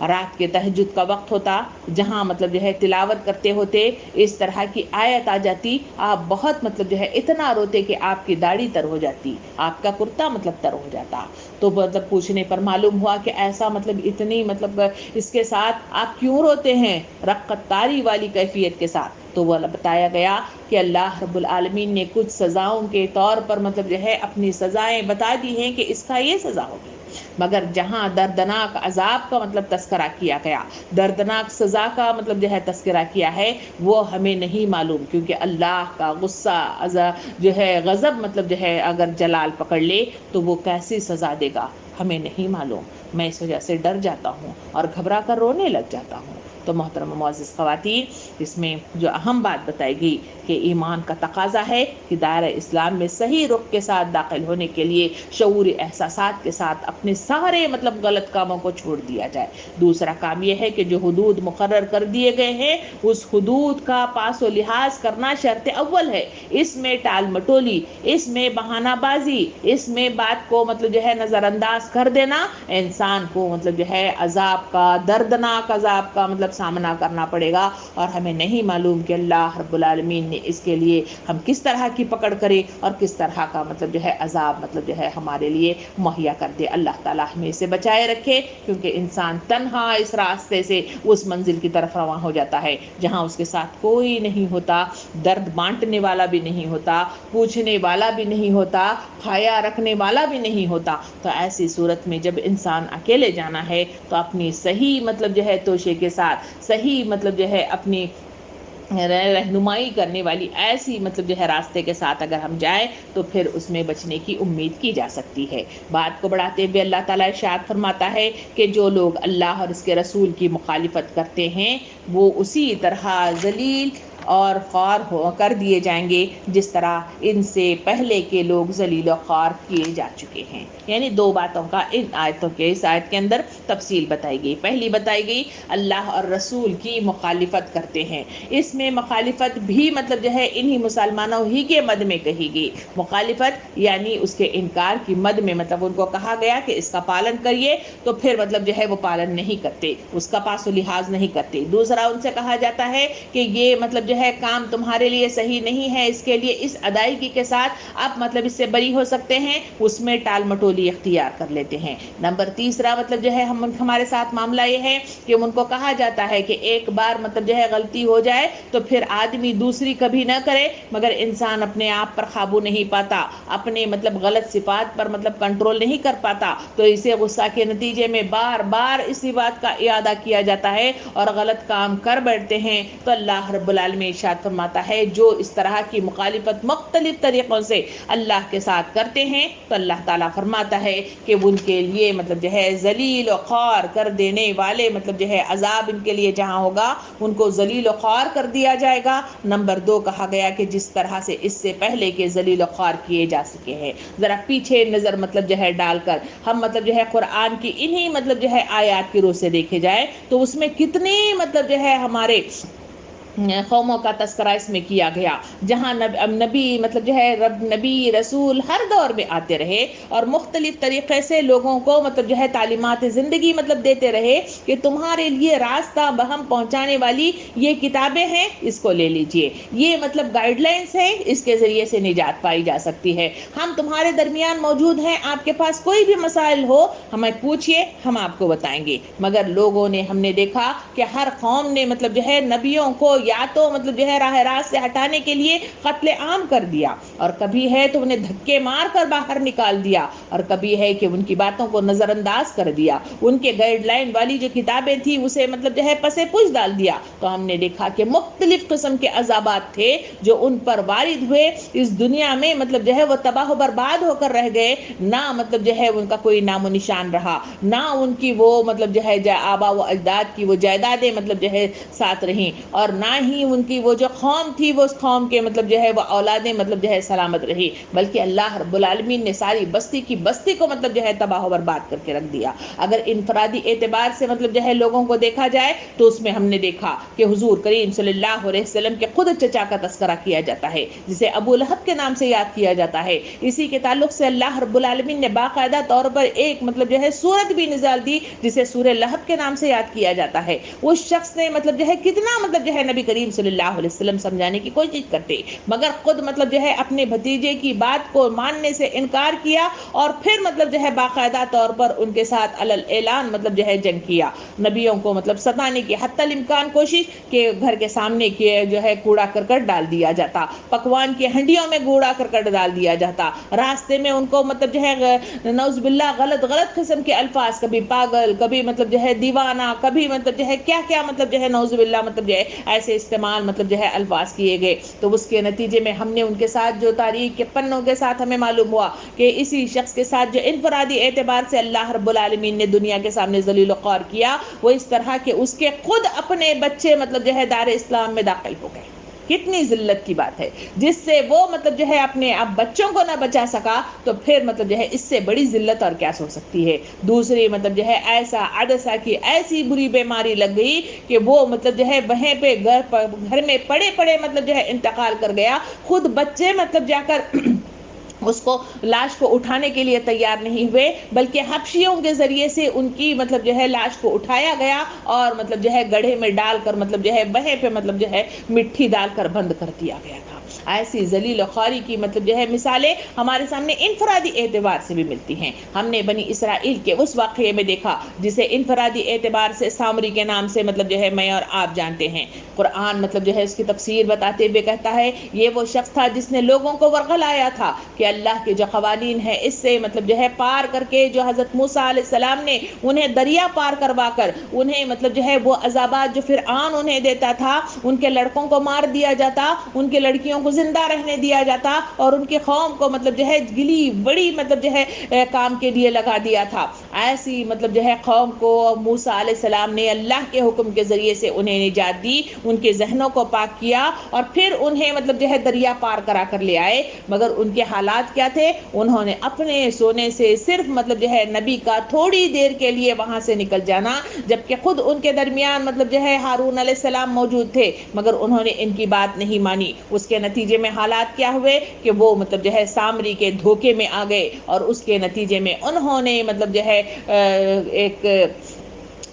رات کے تہجد کا وقت ہوتا، جہاں مطلب جو ہے تلاوت کرتے ہوتے، اس طرح کی آیت آ جاتی، آپ بہت مطلب جو ہے اتنا روتے کہ آپ کی داڑھی تر ہو جاتی، آپ کا کرتا مطلب تر ہو جاتا۔ تو مطلب پوچھنے پر معلوم ہوا کہ ایسا مطلب اتنی مطلب اس کے ساتھ آپ کیوں روتے ہیں رقت تاری والی کیفیت کے ساتھ؟ تو وہ بتایا گیا کہ اللہ رب العالمین نے کچھ سزاؤں کے طور پر مطلب جو ہے اپنی سزائیں بتا دی ہیں کہ اس کا یہ سزا ہوگی، مگر جہاں دردناک عذاب کا مطلب تذکرہ کیا گیا، دردناک سزا کا مطلب جو ہے تذکرہ کیا ہے، وہ ہمیں نہیں معلوم، کیونکہ اللہ کا غصہ جو ہے غضب مطلب جو ہے اگر جلال پکڑ لے تو وہ کیسی سزا دے گا ہمیں نہیں معلوم۔ میں اس وجہ سے ڈر جاتا ہوں اور گھبرا کر رونے لگ جاتا ہوں۔ تو محترم معزز خواتین، اس میں جو اہم بات بتائی گئی کہ ایمان کا تقاضا ہے کہ دائرہ اسلام میں صحیح رخ کے ساتھ داخل ہونے کے لیے شعوری احساسات کے ساتھ اپنے سارے مطلب غلط کاموں کو چھوڑ دیا جائے۔ دوسرا کام یہ ہے کہ جو حدود مقرر کر دیے گئے ہیں اس حدود کا پاس و لحاظ کرنا شرط اول ہے۔ اس میں ٹال مٹولی، اس میں بہانہ بازی، اس میں بات کو مطلب جو ہے نظر انداز کر دینا انسان کو مطلب جو ہے عذاب کا، دردناک عذاب کا مطلب سامنا کرنا پڑے گا، اور ہمیں نہیں معلوم کہ اللہ رب العالمین نے اس کے لیے ہم کس طرح کی پکڑ کرے اور کس طرح کا مطلب جو ہے عذاب مطلب جو ہے ہمارے لیے مہیا کر دے۔ اللہ تعالیٰ ہمیں اسے بچائے رکھے، کیونکہ انسان تنہا اس راستے سے اس منزل کی طرف رواں ہو جاتا ہے جہاں اس کے ساتھ کوئی نہیں ہوتا، درد بانٹنے والا بھی نہیں ہوتا، پوچھنے والا بھی نہیں ہوتا، حیا رکھنے والا بھی نہیں ہوتا۔ تو ایسی صورت میں جب انسان اکیلے جانا ہے تو اپنی صحیح مطلب جو ہے توشے کے ساتھ، صحیح مطلب جو ہے اپنی رہنمائی کرنے والی ایسی مطلب جو ہے راستے کے ساتھ اگر ہم جائیں تو پھر اس میں بچنے کی امید کی جا سکتی ہے۔ بات کو بڑھاتے ہوئے اللہ تعالیٰ ارشاد فرماتا ہے کہ جو لوگ اللہ اور اس کے رسول کی مخالفت کرتے ہیں وہ اسی طرح ذلیل اور خوار کر دیے جائیں گے جس طرح ان سے پہلے کے لوگ ذلیل و خوار کیے جا چکے ہیں۔ یعنی دو باتوں کا ان آیتوں کے اس آیت کے اندر تفصیل بتائی گئی۔ پہلی بتائی گئی اللہ اور رسول کی مخالفت کرتے ہیں، اس میں مخالفت بھی مطلب جو ہے انہی مسلمانوں ہی کے مد میں کہی گئی۔ مخالفت یعنی اس کے انکار کی مد میں مطلب ان کو کہا گیا کہ اس کا پالن کریے، تو پھر مطلب جو ہے وہ پالن نہیں کرتے، اس کا پاس و لحاظ نہیں کرتے۔ دوسرا ان سے کہا جاتا ہے کہ یہ مطلب جو ہے کام تمہارے لیے صحیح نہیں ہے، اس کے لیے اس ادائیگی کے ساتھ آپ مطلب اس سے بری ہو سکتے ہیں، اس میں ٹال مٹولی اختیار کر لیتے ہیں۔ نمبر تیسرا مطلب جو ہے ہمارے ساتھ معاملہ یہ ہے کہ ان کو کہا جاتا ہے کہ ایک بار مطلب جو ہے غلطی ہو جائے تو پھر آدمی دوسری کبھی نہ کرے، مگر انسان اپنے آپ پر قابو نہیں پاتا، اپنے مطلب غلط صفات پر مطلب کنٹرول نہیں کر پاتا، تو اسے غصہ کے نتیجے میں بار بار اسی بات کا اعادہ کیا جاتا ہے اور غلط کام کر بیٹھتے ہیں۔ تو اللہ رب العالمین ارشاد فرماتا ہے جو اس طرح کی مخالفت مختلف طریقوں سے اللہ کے ساتھ کرتے ہیں تو اللہ تعالیٰ فرماتا ہے کہ ان کے لیے مطلب جو ہے ذلیل و خوار کر دینے والے مطلب جو ہے عذاب ان کے لیے جہاں ہوگا ان کو ذلیل و خوار کر دیا جائے گا۔ نمبر 2 کہا گیا کہ جس طرح سے اس سے پہلے کے ذلیل و خوار کیے جا سکے ہیں۔ ذرا پیچھے نظر مطلب جو ہے ڈال کر ہم مطلب جو ہے قرآن کی انہی مطلب جو ہے آیات کی روح سے دیکھے جائے تو اس میں کتنے مطلب جو ہے ہمارے قوموں کا تذکرہ اس میں کیا گیا، جہاں نبی مطلب جو ہے نبی رسول ہر دور میں آتے رہے اور مختلف طریقے سے لوگوں کو مطلب جو ہے تعلیمات زندگی مطلب دیتے رہے کہ تمہارے لیے راستہ بہم پہنچانے والی یہ کتابیں ہیں، اس کو لے لیجئے، یہ مطلب گائیڈ لائنز ہیں، اس کے ذریعے سے نجات پائی جا سکتی ہے، ہم تمہارے درمیان موجود ہیں، آپ کے پاس کوئی بھی مسائل ہو ہمیں پوچھئے، ہم آپ کو بتائیں گے۔ مگر لوگوں نے ہم نے دیکھا کہ ہر قوم نے مطلب جو ہے نبیوں کو یا تو مطلب جو ہے راہ راست سے ہٹانے کے لیے قتل عام کر دیا، اور کبھی ہے تو انہیں دھکے مار کر باہر نکال دیا، اور کبھی ہے کہ ان کی باتوں کو نظر انداز کر دیا، ان کے گائیڈ لائن والی جو کتابیں تھی اسے مطلب جو ہے پسے پوچھ ڈال دیا۔ تو ہم نے دیکھا کہ مختلف قسم کے عذابات تھے جو ان پر وارد ہوئے، اس دنیا میں مطلب جو ہے وہ تباہ و برباد ہو کر رہ گئے، نہ مطلب جو ہے ان کا کوئی نام و نشان رہا، نہ ان کی وہ مطلب جو ہے آبا و اجداد کی وہ جائیدادیں مطلب جو ہے ساتھ رہیں، اور نہ ہی ان کی وہ جو قوم تھی وہ اس قوم کے مطلب جو ہے وہ اولادیں مطلب جو ہے سلامت رہی، بلکہ اللہ رب العالمین نے ساری بستی کی بستی کو مطلب جو ہے تباہ و برباد کر کے رکھ دیا۔ اگر انفرادی اعتبار سے مطلب جو ہے لوگوں کو دیکھا جائے تو اس میں ہم نے دیکھا کہ حضور کریم صلی اللہ علیہ وسلم کے خود چچا کا تذکرہ کیا جاتا ہے جسے ابو لہب کے نام سے یاد کیا جاتا ہے۔ اسی کے تعلق سے اللہ رب العالمین نے باقاعدہ طور پر ایک مطلب جو ہے سورت بھی نازل دی جسے سورہ لہب کے نام سے یاد کیا جاتا ہے۔ اس شخص نے مطلب جو ہے کتنا مطلب جو ہے نبی کریم صلی اللہ علیہ وسلم سمجھانے کی کوشش کرتے، مگر خود مطلب جو ہے اپنے بھتیجے کی بات کو ماننے سے انکار کیا، اور پھر مطلب جو ہے باقاعدہ طور پر ان کے ساتھ علل اعلان مطلب جو ہے جنگ کیا، نبیوں کو مطلب ستانے کی حتی الامکان کوشش کہ گھر کے سامنے کی جو ہے کوڑا کرکٹ ڈال دیا جاتا، پکوان کی ہنڈیوں میں کوڑا کرکٹ ڈال دیا جاتا، راستے میں ان کو مطلب جو ہے نعوذ باللہ غلط قسم کے الفاظ، کبھی پاگل، کبھی مطلب جو ہے دیوانہ، کبھی مطلب جو ہے کیا کیا مطلب جو ہے نعوذ باللہ مطلب جو ہے ایسے استعمال مطلب جو ہے الفاظ کیے گئے۔ تو اس کے نتیجے میں ہم نے ان کے ساتھ جو تاریخ کے پنوں کے ساتھ ہمیں معلوم ہوا کہ اسی شخص کے ساتھ جو انفرادی اعتبار سے اللہ رب العالمین نے دنیا کے سامنے ذلیل و خوار کیا، وہ اس طرح کہ اس کے خود اپنے بچے مطلب جو ہے دار اسلام میں داخل ہو گئے۔ کتنی ذلت کی بات ہے، جس سے وہ مطلب جو ہے اپنے اب بچوں کو نہ بچا سکا، تو پھر مطلب جو ہے اس سے بڑی ذلت اور کیا ہو سکتی ہے۔ دوسری مطلب جو ہے ایسا عدسہ کی ایسی بری بیماری لگ گئی کہ وہ مطلب جو ہے وہیں پہ گھر میں پڑے مطلب جو ہے انتقال کر گیا، خود بچے مطلب جا کر اس کو لاش کو اٹھانے کے لیے تیار نہیں ہوئے، بلکہ حبشیوں کے ذریعے سے ان کی مطلب جو ہے لاش کو اٹھایا گیا اور مطلب جو ہے گڑھے میں ڈال کر مطلب جو ہے وہیں پہ مطلب جو ہے مٹی ڈال کر بند کر دیا گیا تھا۔ ایسی ذلیل و خواری کی مطلب جو ہے مثالیں ہمارے سامنے انفرادی اعتبار سے بھی ملتی ہیں۔ ہم نے بنی اسرائیل کے اس واقعے میں دیکھا جسے انفرادی اعتبار سے سامری کے نام سے مطلب جو ہے میں اور آپ جانتے ہیں۔ قرآن مطلب جو ہے اس کی تفسیر بتاتے ہوئے کہتا ہے یہ وہ شخص تھا جس نے لوگوں کو ورغلایا تھا کہ اللہ کے جو قوانین ہیں اس سے مطلب جو ہے پار کر کے، جو حضرت موسیٰ علیہ السلام نے انہیں دریا پار کروا کر انہیں مطلب جو ہے وہ عذابات جو فرعون انہیں دیتا تھا، ان کے لڑکوں کو مار دیا جاتا، ان کے لڑکیوں کو زندہ رہنے دیا جاتا، اور ان کی قوم کو مطلب جو ہے گلی بڑی مطلب جو ہے کام کے لیے لگا دیا تھا۔ ایسی مطلب جو ہے قوم کو موسیٰ علیہ السلام نے اللہ کے حکم کے ذریعے سے انہیں نجات دی، ان کے ذہنوں کو پاک کیا، اور پھر انہیں مطلب جو ہے دریا پار کرا کر لے آئے۔ مگر ان کے حالات کیا تھے؟ انہوں نے اپنے سونے سے صرف مطلب جو ہے نبی کا تھوڑی دیر کے لیے وہاں سے نکل جانا، جبکہ خود ان کے درمیان مطلب جو ہے ہارون علیہ السلام موجود تھے، مگر انہوں نے ان کی بات نہیں مانی۔ اس کے نتیجے میں حالات کیا ہوئے کہ وہ مطلب جو ہے سامری کے دھوکے میں آ گئے، اور اس کے نتیجے میں انہوں نے مطلب جو ہے ایک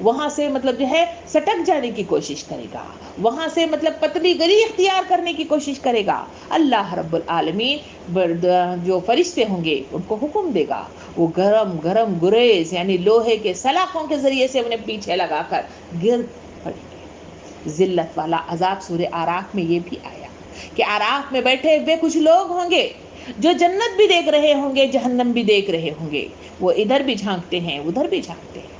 وہاں سے مطلب جو ہے سٹک جانے کی کوشش کرے گا، وہاں سے مطلب پتلی گلی اختیار کرنے کی کوشش کرے گا، اللہ رب العالمین جو فرشتے ہوں گے ان کو حکم دے گا، وہ گرم گرم گریز یعنی لوہے کے سلاخوں کے ذریعے سے انہیں پیچھے لگا کر گر پڑیں گے۔ ذلت والا عذاب سورہ آراف میں یہ بھی آیا کہ آراف میں بیٹھے ہوئے کچھ لوگ ہوں گے جو جنت بھی دیکھ رہے ہوں گے، جہنم بھی دیکھ رہے ہوں گے، وہ ادھر بھی جھانکتے ہیں ادھر بھی جھانکتے ہیں۔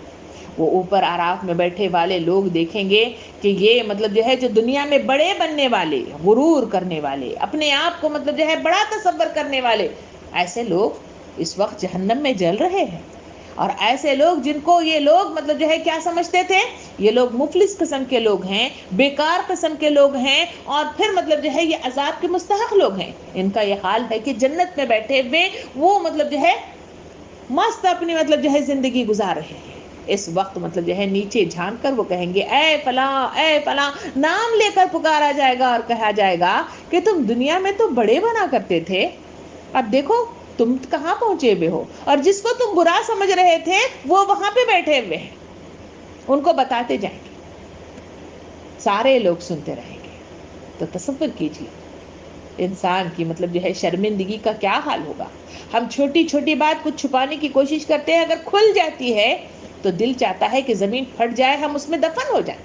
وہ اوپر آراف میں بیٹھے والے لوگ دیکھیں گے کہ یہ مطلب جو ہے جو دنیا میں بڑے بننے والے، غرور کرنے والے، اپنے آپ کو مطلب جو ہے بڑا تصور کرنے والے، ایسے لوگ اس وقت جہنم میں جل رہے ہیں۔ اور ایسے لوگ جن کو یہ لوگ مطلب جو ہے کیا سمجھتے تھے، یہ لوگ مفلس قسم کے لوگ ہیں، بیکار قسم کے لوگ ہیں، اور پھر مطلب جو ہے یہ عذاب کے مستحق لوگ ہیں، ان کا یہ حال ہے کہ جنت میں بیٹھے ہوئے وہ مطلب جو ہے مست اپنی مطلب جو ہے زندگی گزار رہے ہیں۔ اس وقت مطلب جو ہے نیچے جھانک کر وہ کہیں گے اے فلاں، نام لے کر پکارا جائے گا اور کہا جائے گا کہ تم دنیا میں تو بڑے بنا کرتے تھے، اب دیکھو تم کہاں پہنچے ہوئے ہو، اور جس کو تم برا سمجھ رہے تھے وہ وہاں پہ بیٹھے ہوئے ہیں، ان کو بتاتے جائیں گے، سارے لوگ سنتے رہیں گے۔ تو تصور کیجیے انسان کی مطلب جو ہے شرمندگی کا کیا حال ہوگا۔ ہم چھوٹی چھوٹی بات کچھ چھپانے کی کوشش کرتے ہیں، اگر کھل جاتی ہے تو دل چاہتا ہے کہ زمین پھٹ جائے، ہم اس میں دفن ہو جائیں۔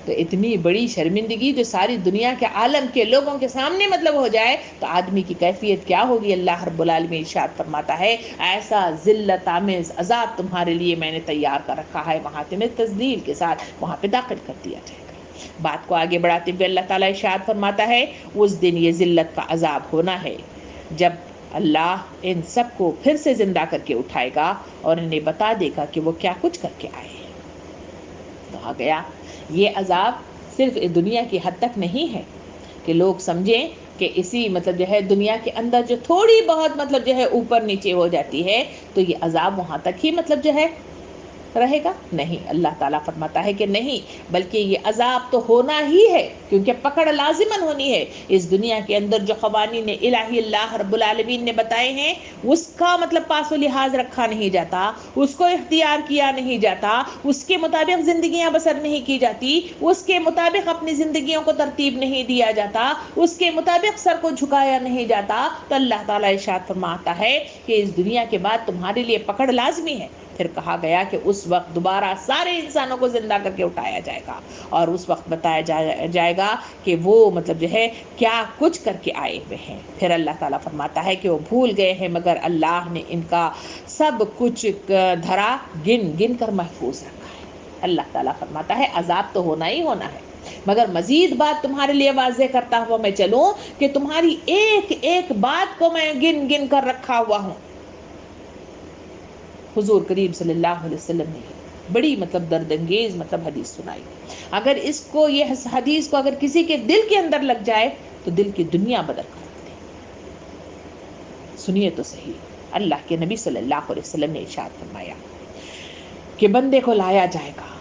تو اتنی بڑی شرمندگی جو ساری دنیا کے عالم کے لوگوں کے سامنے مطلب ہو جائے تو آدمی کی کیفیت کیا ہوگی۔ اللہ رب العالمین ارشاد فرماتا ہے ایسا ذلت آمیز عذاب تمہارے لیے میں نے تیار کر رکھا ہے، وہاں تمہیں تذلیل کے ساتھ وہاں پہ داخل کر دیا جائے گا۔ بات کو آگے بڑھاتے ہوئے اللہ تعالیٰ ارشاد فرماتا ہے اس دن یہ ذلت کا عذاب ہونا ہے جب اللہ ان سب کو پھر سے زندہ کر کے اٹھائے گا اور انہیں بتا دے گا کہ وہ کیا کچھ کر کے آئے ہیں۔ کہا گیا یہ عذاب صرف دنیا کی حد تک نہیں ہے کہ لوگ سمجھیں کہ اسی مطلب جو ہے دنیا کے اندر جو تھوڑی بہت مطلب جو ہے اوپر نیچے ہو جاتی ہے تو یہ عذاب وہاں تک ہی مطلب جو ہے رہے گا، نہیں، اللہ تعالیٰ فرماتا ہے کہ نہیں، بلکہ یہ عذاب تو ہونا ہی ہے، کیونکہ پکڑ لازماً ہونی ہے۔ اس دنیا کے اندر جو قوانین الہی اللہ رب العالمین نے بتائے ہیں اس کا مطلب پاس و لحاظ رکھا نہیں جاتا، اس کو اختیار کیا نہیں جاتا، اس کے مطابق زندگیاں بسر نہیں کی جاتی، اس کے مطابق اپنی زندگیوں کو ترتیب نہیں دیا جاتا، اس کے مطابق سر کو جھکایا نہیں جاتا، تو اللہ تعالیٰ ارشاد فرماتا ہے کہ اس دنیا کے بعد تمہارے لیے پکڑ لازمی ہے۔ پھر کہا گیا کہ اس وقت دوبارہ سارے انسانوں کو زندہ کر کے اٹھایا جائے گا اور اس وقت بتایا جائے گا کہ وہ مطلب جو ہے کیا کچھ کر کے آئے ہوئے ہیں۔ پھر اللہ تعالیٰ فرماتا ہے کہ وہ بھول گئے ہیں مگر اللہ نے ان کا سب کچھ دھرا گن گن کر محفوظ رکھا ہے۔ اللہ تعالیٰ فرماتا ہے عذاب تو ہونا ہی ہونا ہے، مگر مزید بات تمہارے لیے واضح کرتا ہوا میں چلوں کہ تمہاری ایک ایک بات کو میں گن گن کر رکھا ہوا ہوں۔ حضور کریم صلی اللہ علیہ وسلم نے بڑی مطلب درد انگیز مطلب حدیث سنائی، اگر اس کو یہ حدیث کو اگر کسی کے دل کے اندر لگ جائے تو دل کی دنیا بدل کر رکھ دے۔ سنیے تو صحیح، اللہ کے نبی صلی اللہ علیہ وسلم نے ارشاد فرمایا کہ بندے کو لایا جائے گا،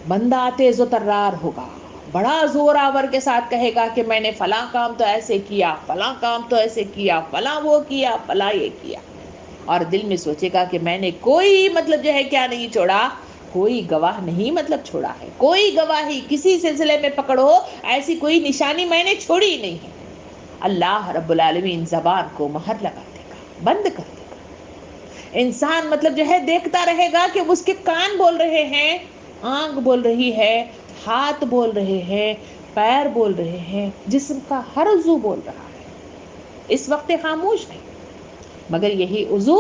بندہ تیز و ترار ہوگا، بڑا زور آور کے ساتھ کہے گا کہ میں نے فلاں کام تو ایسے کیا، فلاں کام تو ایسے کیا، فلاں وہ کیا، فلاں یہ کیا، اور دل میں سوچے گا کہ میں نے کوئی مطلب جو ہے کیا نہیں چھوڑا، کوئی گواہ نہیں مطلب چھوڑا ہے، کوئی گواہی کسی سلسلے میں پکڑو ایسی کوئی نشانی میں نے چھوڑی نہیں ہے۔ اللہ رب العالمین زبان کو مہر لگا دے گا، بند کر دے گا، انسان مطلب جو ہے دیکھتا رہے گا کہ اس کے کان بول رہے ہیں، آنکھ بول رہی ہے، ہاتھ بول رہے ہیں، پیر بول رہے ہیں، جسم کا ہر عضو بول رہا ہے، اس وقت خاموش ہے، مگر یہی عضو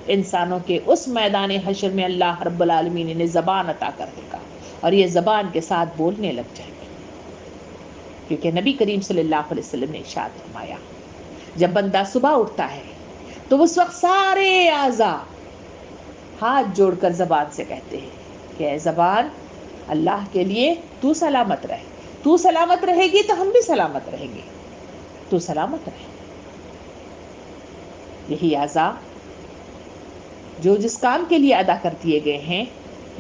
انسانوں کے اس میدان حشر میں اللہ رب العالمین نے زبان عطا کر دے گا اور یہ زبان کے ساتھ بولنے لگ جائے گی، کیونکہ نبی کریم صلی اللہ علیہ وسلم نے ارشاد فرمایا جب بندہ صبح اٹھتا ہے تو اس وقت سارے اعضاء ہاتھ جوڑ کر زبان سے کہتے ہیں کہ اے زبان اللہ کے لیے تو سلامت رہے، تو سلامت رہے گی تو ہم بھی سلامت رہیں گے، تو سلامت رہے۔ یہی اعضاء جو جس کام کے لیے ادا کر دیے گئے ہیں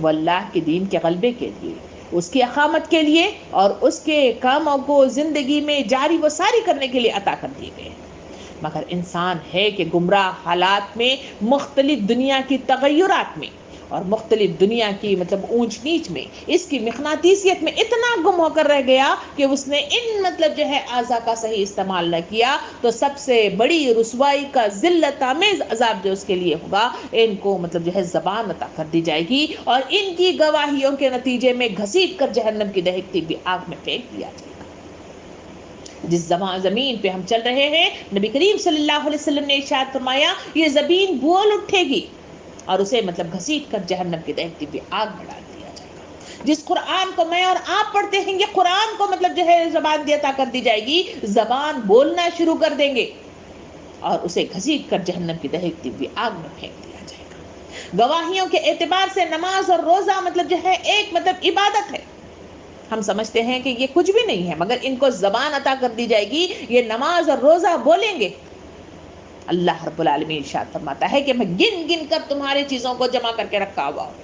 وہ اللہ کے دین کے غلبے کے لیے، اس کی اقامت کے لیے اور اس کے کاموں کو زندگی میں جاری و ساری کرنے کے لیے عطا کر دیے گئے ہیں، مگر انسان ہے کہ گمراہ حالات میں، مختلف دنیا کی تغیرات میں اور مختلف دنیا کی مطلب اونچ نیچ میں اس کی مقناطیسیت میں اتنا گم ہو کر رہ گیا کہ اس نے ان مطلب جو ہے اعضاء کا صحیح استعمال نہ کیا، تو سب سے بڑی رسوائی کا ذلت آمیز عذاب جو اس کے لیے ہوگا، ان کو مطلب جو ہے زبان عطا کر دی جائے گی اور ان کی گواہیوں کے نتیجے میں گھسیٹ کر جہنم کی دہکتی بھی آگ میں پھینک دیا جائے گا۔ جس زمین پہ ہم چل رہے ہیں، نبی کریم صلی اللہ علیہ وسلم نے ارشاد فرمایا یہ زمین بول اٹھے گی اور اسے مطلب گھسیٹ کر جہنم کی دہکتی بھی آگ میں ڈال دیا جائے گا۔ جس قرآن کو میں اور آپ پڑھتے ہیں، یہ قرآن کو مطلب جو ہے زبان دی عطا کر دی جائے گی، زبان بولنا شروع کر دیں گے اور اسے گھسیٹ کر جہنم کی دہکتی بھی آگ میں پھینک دیا جائے گا۔ گواہیوں کے اعتبار سے نماز اور روزہ مطلب جو ہے ایک مطلب عبادت ہے، ہم سمجھتے ہیں کہ یہ کچھ بھی نہیں ہے، مگر ان کو زبان عطا کر دی جائے گی، یہ نماز اور روزہ بولیں گے۔ اللہ رب العالمین ارشاد فرماتا ہے کہ میں گن گن کر تمہارے چیزوں کو جمع کر کے رکھا ہوا ہوں،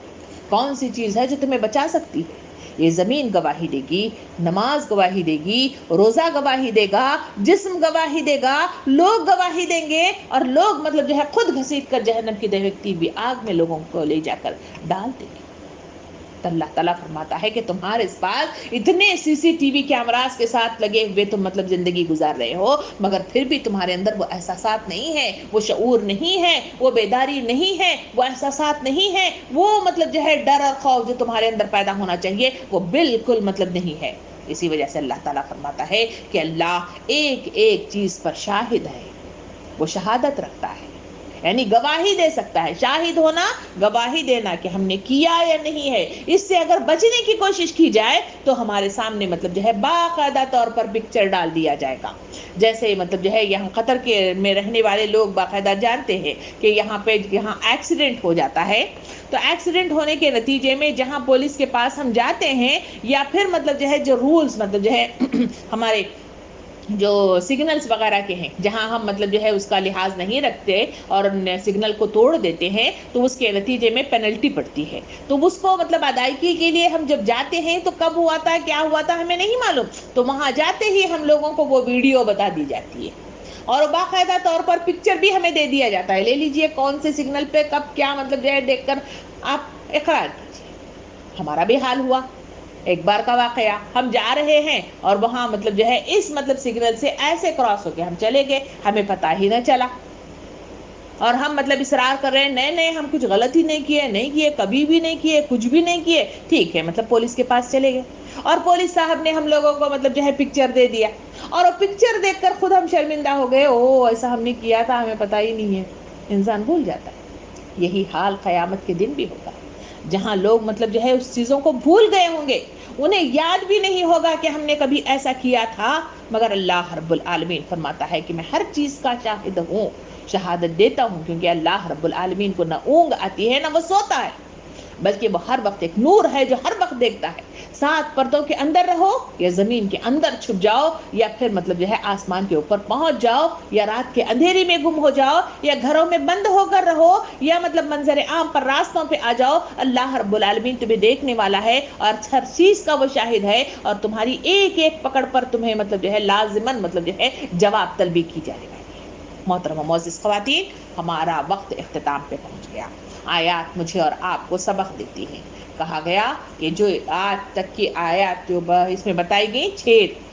کون سی چیز ہے جو تمہیں بچا سکتی ہے؟ یہ زمین گواہی دے گی، نماز گواہی دے گی، روزہ گواہی دے گا، جسم گواہی دے گا، لوگ گواہی دیں گے، اور لوگ مطلب جو ہے خود گھسیٹ کر جہنم کی دہکتی بھی آگ میں لوگوں کو لے جا کر ڈال دیں گے۔ تو اللہ تعالیٰ فرماتا ہے کہ تمہارے پاس اتنے سی سی ٹی وی کیمراز کے ساتھ لگے ہوئے تم مطلب زندگی گزار رہے ہو، مگر پھر بھی تمہارے اندر وہ احساسات نہیں ہے، وہ شعور نہیں ہے، وہ بیداری نہیں ہے، وہ احساسات نہیں ہے، وہ مطلب جو ہے ڈر اور خوف جو تمہارے اندر پیدا ہونا چاہیے وہ بالکل مطلب نہیں ہے۔ اسی وجہ سے اللہ تعالیٰ فرماتا ہے کہ اللہ ایک ایک چیز پر شاہد ہے، وہ شہادت رکھتا ہے، یعنی گواہی دے سکتا ہے۔ شاہد ہونا، گواہی دینا کہ ہم نے کیا یا نہیں ہے، اس سے اگر بچنے کی کوشش کی جائے تو ہمارے سامنے مطلب جو ہے باقاعدہ طور پر پکچر ڈال دیا جائے گا۔ جیسے مطلب جو ہے یہاں قطر کے میں رہنے والے لوگ باقاعدہ جانتے ہیں کہ یہاں ایکسیڈنٹ ہو جاتا ہے، تو ایکسیڈنٹ ہونے کے نتیجے میں جہاں پولیس کے پاس ہم جاتے ہیں، یا پھر مطلب جو ہے جو رولز مطلب جو ہے ہمارے جو سگنلز وغیرہ کے ہیں، جہاں ہم مطلب جو ہے اس کا لحاظ نہیں رکھتے اور سگنل کو توڑ دیتے ہیں، تو اس کے نتیجے میں پینلٹی پڑتی ہے، تو اس کو مطلب ادائیگی کے لیے ہم جب جاتے ہیں تو کب ہوا تھا کیا ہوا تھا ہمیں نہیں معلوم، تو وہاں جاتے ہی ہم لوگوں کو وہ ویڈیو بتا دی جاتی ہے اور باقاعدہ طور پر پکچر بھی ہمیں دے دیا جاتا ہے، لے لیجئے کون سے سگنل پہ کب کیا مطلب جو ہے دیکھ کر آپ اقرار کیجیے۔ ہمارا بھی حال ہوا، ایک بار کا واقعہ، ہم جا رہے ہیں اور وہاں مطلب جو ہے اس مطلب سگنل سے ایسے کراس ہو کے ہم چلے گئے، ہمیں پتہ ہی نہ چلا، اور ہم مطلب اصرار کر رہے ہیں نہیں ہم کچھ غلطی نہیں کیے، کبھی بھی نہیں کیے، کچھ بھی نہیں کیے، ٹھیک ہے، مطلب پولیس کے پاس چلے گئے اور پولیس صاحب نے ہم لوگوں کو مطلب جو ہے پکچر دے دیا، اور وہ پکچر دیکھ کر خود ہم شرمندہ ہو گئے، ایسا ہم نے کیا تھا، ہمیں پتہ ہی نہیں ہے، انسان بھول جاتا ہے۔ یہی حال قیامت کے دن بھی ہوگا، جہاں لوگ مطلب جو ہے اس چیزوں کو بھول گئے ہوں گے، انہیں یاد بھی نہیں ہوگا کہ ہم نے کبھی ایسا کیا تھا، مگر اللہ رب العالمین فرماتا ہے کہ میں ہر چیز کا شاہد ہوں، شہادت دیتا ہوں، کیونکہ اللہ رب العالمین کو نہ اونگ آتی ہے نہ وہ سوتا ہے، بلکہ وہ ہر وقت ایک نور ہے جو ہر وقت دیکھتا ہے۔ 7 پردوں کے اندر رہو یا زمین کے اندر چھپ جاؤ، یا پھر مطلب جو ہے آسمان کے اوپر پہنچ جاؤ، یا رات کے اندھیرے میں گم ہو جاؤ، یا گھروں میں بند ہو کر رہو، یا مطلب منظر عام پر راستوں پہ آ جاؤ، اللہ رب العالمین تمہیں دیکھنے والا ہے اور ہر چیز کا وہ شاہد ہے، اور تمہاری ایک ایک پکڑ پر تمہیں مطلب جو ہے لازماً مطلب جو ہے جواب طلبی کی جائے گی۔ محترم و معزز خواتین، ہمارا وقت اختتام پہ پہنچ گیا۔ آیات مجھے اور آپ کو سبق دیتی ہیں۔ کہا گیا کہ جو آج تک کی آیات جو اس میں بتائی گئی 6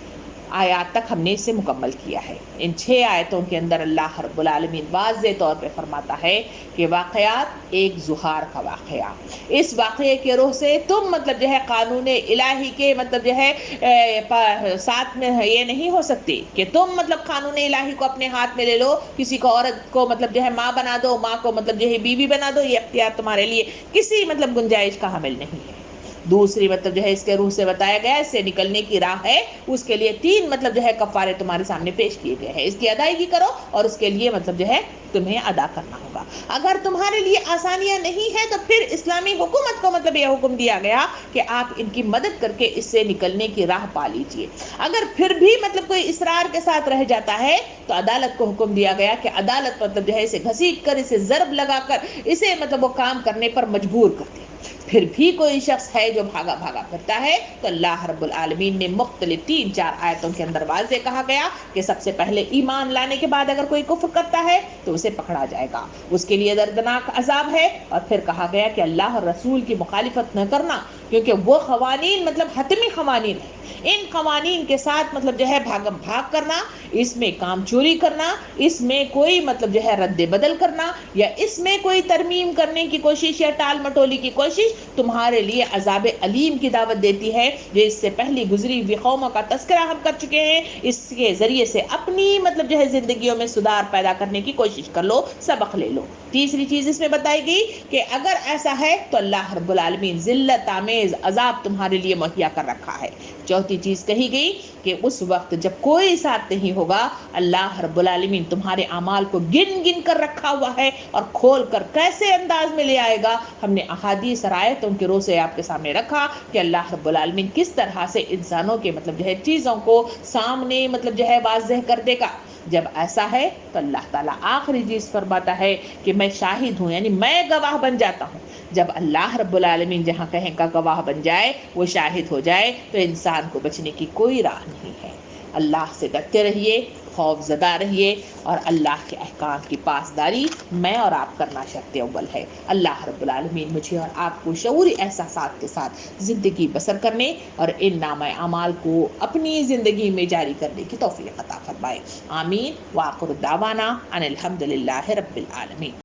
آیات تک ہم نے اسے مکمل کیا ہے۔ ان 6 آیتوں کے اندر اللہ رب العالمین واضح طور پہ فرماتا ہے کہ واقعات ایک ظہار کا واقعہ، اس واقعے کے روح سے تم مطلب جو ہے قانون الہی کے مطلب جو ہے ساتھ میں یہ نہیں ہو سکتی کہ تم مطلب قانون الہی کو اپنے ہاتھ میں لے لو، کسی کو عورت کو مطلب جو ہے ماں بنا دو، ماں کو مطلب جو ہے بیوی بنا دو، یہ اختیار تمہارے لیے کسی مطلب گنجائش کا حامل نہیں ہے۔ دوسری مطلب جو ہے اس کے روح سے بتایا گیا، اس سے نکلنے کی راہ ہے، اس کے لیے 3 مطلب جو ہے کفارے تمہارے سامنے پیش کیے گئے ہیں، اس کی ادائیگی کرو اور اس کے لیے مطلب جو ہے تمہیں ادا کرنا ہوگا۔ اگر تمہارے لیے آسانیاں نہیں ہیں تو پھر اسلامی حکومت کو مطلب یہ حکم دیا گیا کہ آپ ان کی مدد کر کے اس سے نکلنے کی راہ پا لیجئے۔ اگر پھر بھی مطلب کوئی اصرار کے ساتھ رہ جاتا ہے تو عدالت کو حکم دیا گیا کہ عدالت مطلب جو ہے اسے گھسیٹ کر، اسے ضرب لگا کر، اسے مطلب وہ کام کرنے پر مجبور کر دے۔ پھر بھی کوئی شخص ہے جو بھاگا بھاگا پھرتا ہے تو اللہ رب العالمین نے مختلف 3-4 آیتوں کے اندر واضح کہا گیا کہ سب سے پہلے ایمان لانے کے بعد اگر کوئی کفر کرتا ہے تو اسے پکڑا جائے گا، اس کے لیے دردناک عذاب ہے، اور پھر کہا گیا کہ اللہ اور رسول کی مخالفت نہ کرنا، کیونکہ وہ قوانین مطلب حتمی قوانین ہیں، ان قوانین کے ساتھ مطلب جو ہے بھاگم بھاگ کرنا، اس میں کام چوری کرنا، اس میں کوئی مطلب جو ہے رد بدل کرنا، یا اس میں کوئی ترمیم کرنے کی کوشش یا ٹال مٹولی کی کوشش تمہارے لیے عذاب علیم کی دعوت دیتی ہے، جو اس سے پہلی گزری ہوئی قوموں کا تذکرہ ہم کر چکے ہیں۔ اس کے ذریعے سے اپنی مطلب جو ہے زندگیوں میں سدھار پیدا کرنے کی کوشش کر لو، سبق لے لو۔ تیسری چیز اس میں بتائی گئی کہ اگر ایسا ہے تو اللہ رب العالمین ذلت آمیز عذاب تمہارے لیے مہیا کر رکھا ہے۔ چوتھی چیز کہی گئی کہ اس وقت جب کوئی ساتھ نہیں ہوگا، اللہ رب العالمین تمہارے اعمال کو گن گن کر رکھا ہوا ہے، اور کھول کر کیسے انداز میں لے آئے گا ہم نے احادیث اور آیتوں کے روح سے آپ کے سامنے رکھا کہ اللہ رب العالمین کس طرح سے انسانوں کے مطلب جو ہے چیزوں کو سامنے مطلب جو ہے واضح کر دے گا۔ جب ایسا ہے تو اللہ تعالیٰ آخری چیز فرماتا ہے کہ میں شاہد ہوں، یعنی میں گواہ بن جاتا ہوں۔ جب اللہ رب العالمین جہاں کہیں کا گواہ بن جائے، وہ شاہد ہو جائے، تو انسان کو بچنے کی کوئی راہ نہیں ہے۔ اللہ سے ڈرتے رہیے، خوف زدہ رہیے، اور اللہ کے احکام کی پاسداری میں اور آپ کرنا شرط اول ہے۔ اللہ رب العالمین مجھے اور آپ کو شعوری احساسات کے ساتھ زندگی بسر کرنے اور ان نامہ اعمال کو اپنی زندگی میں جاری کرنے کی توفیق عطا فرمائے۔ آمین۔ وآخر دعوانا ان الحمد للہ رب العالمین۔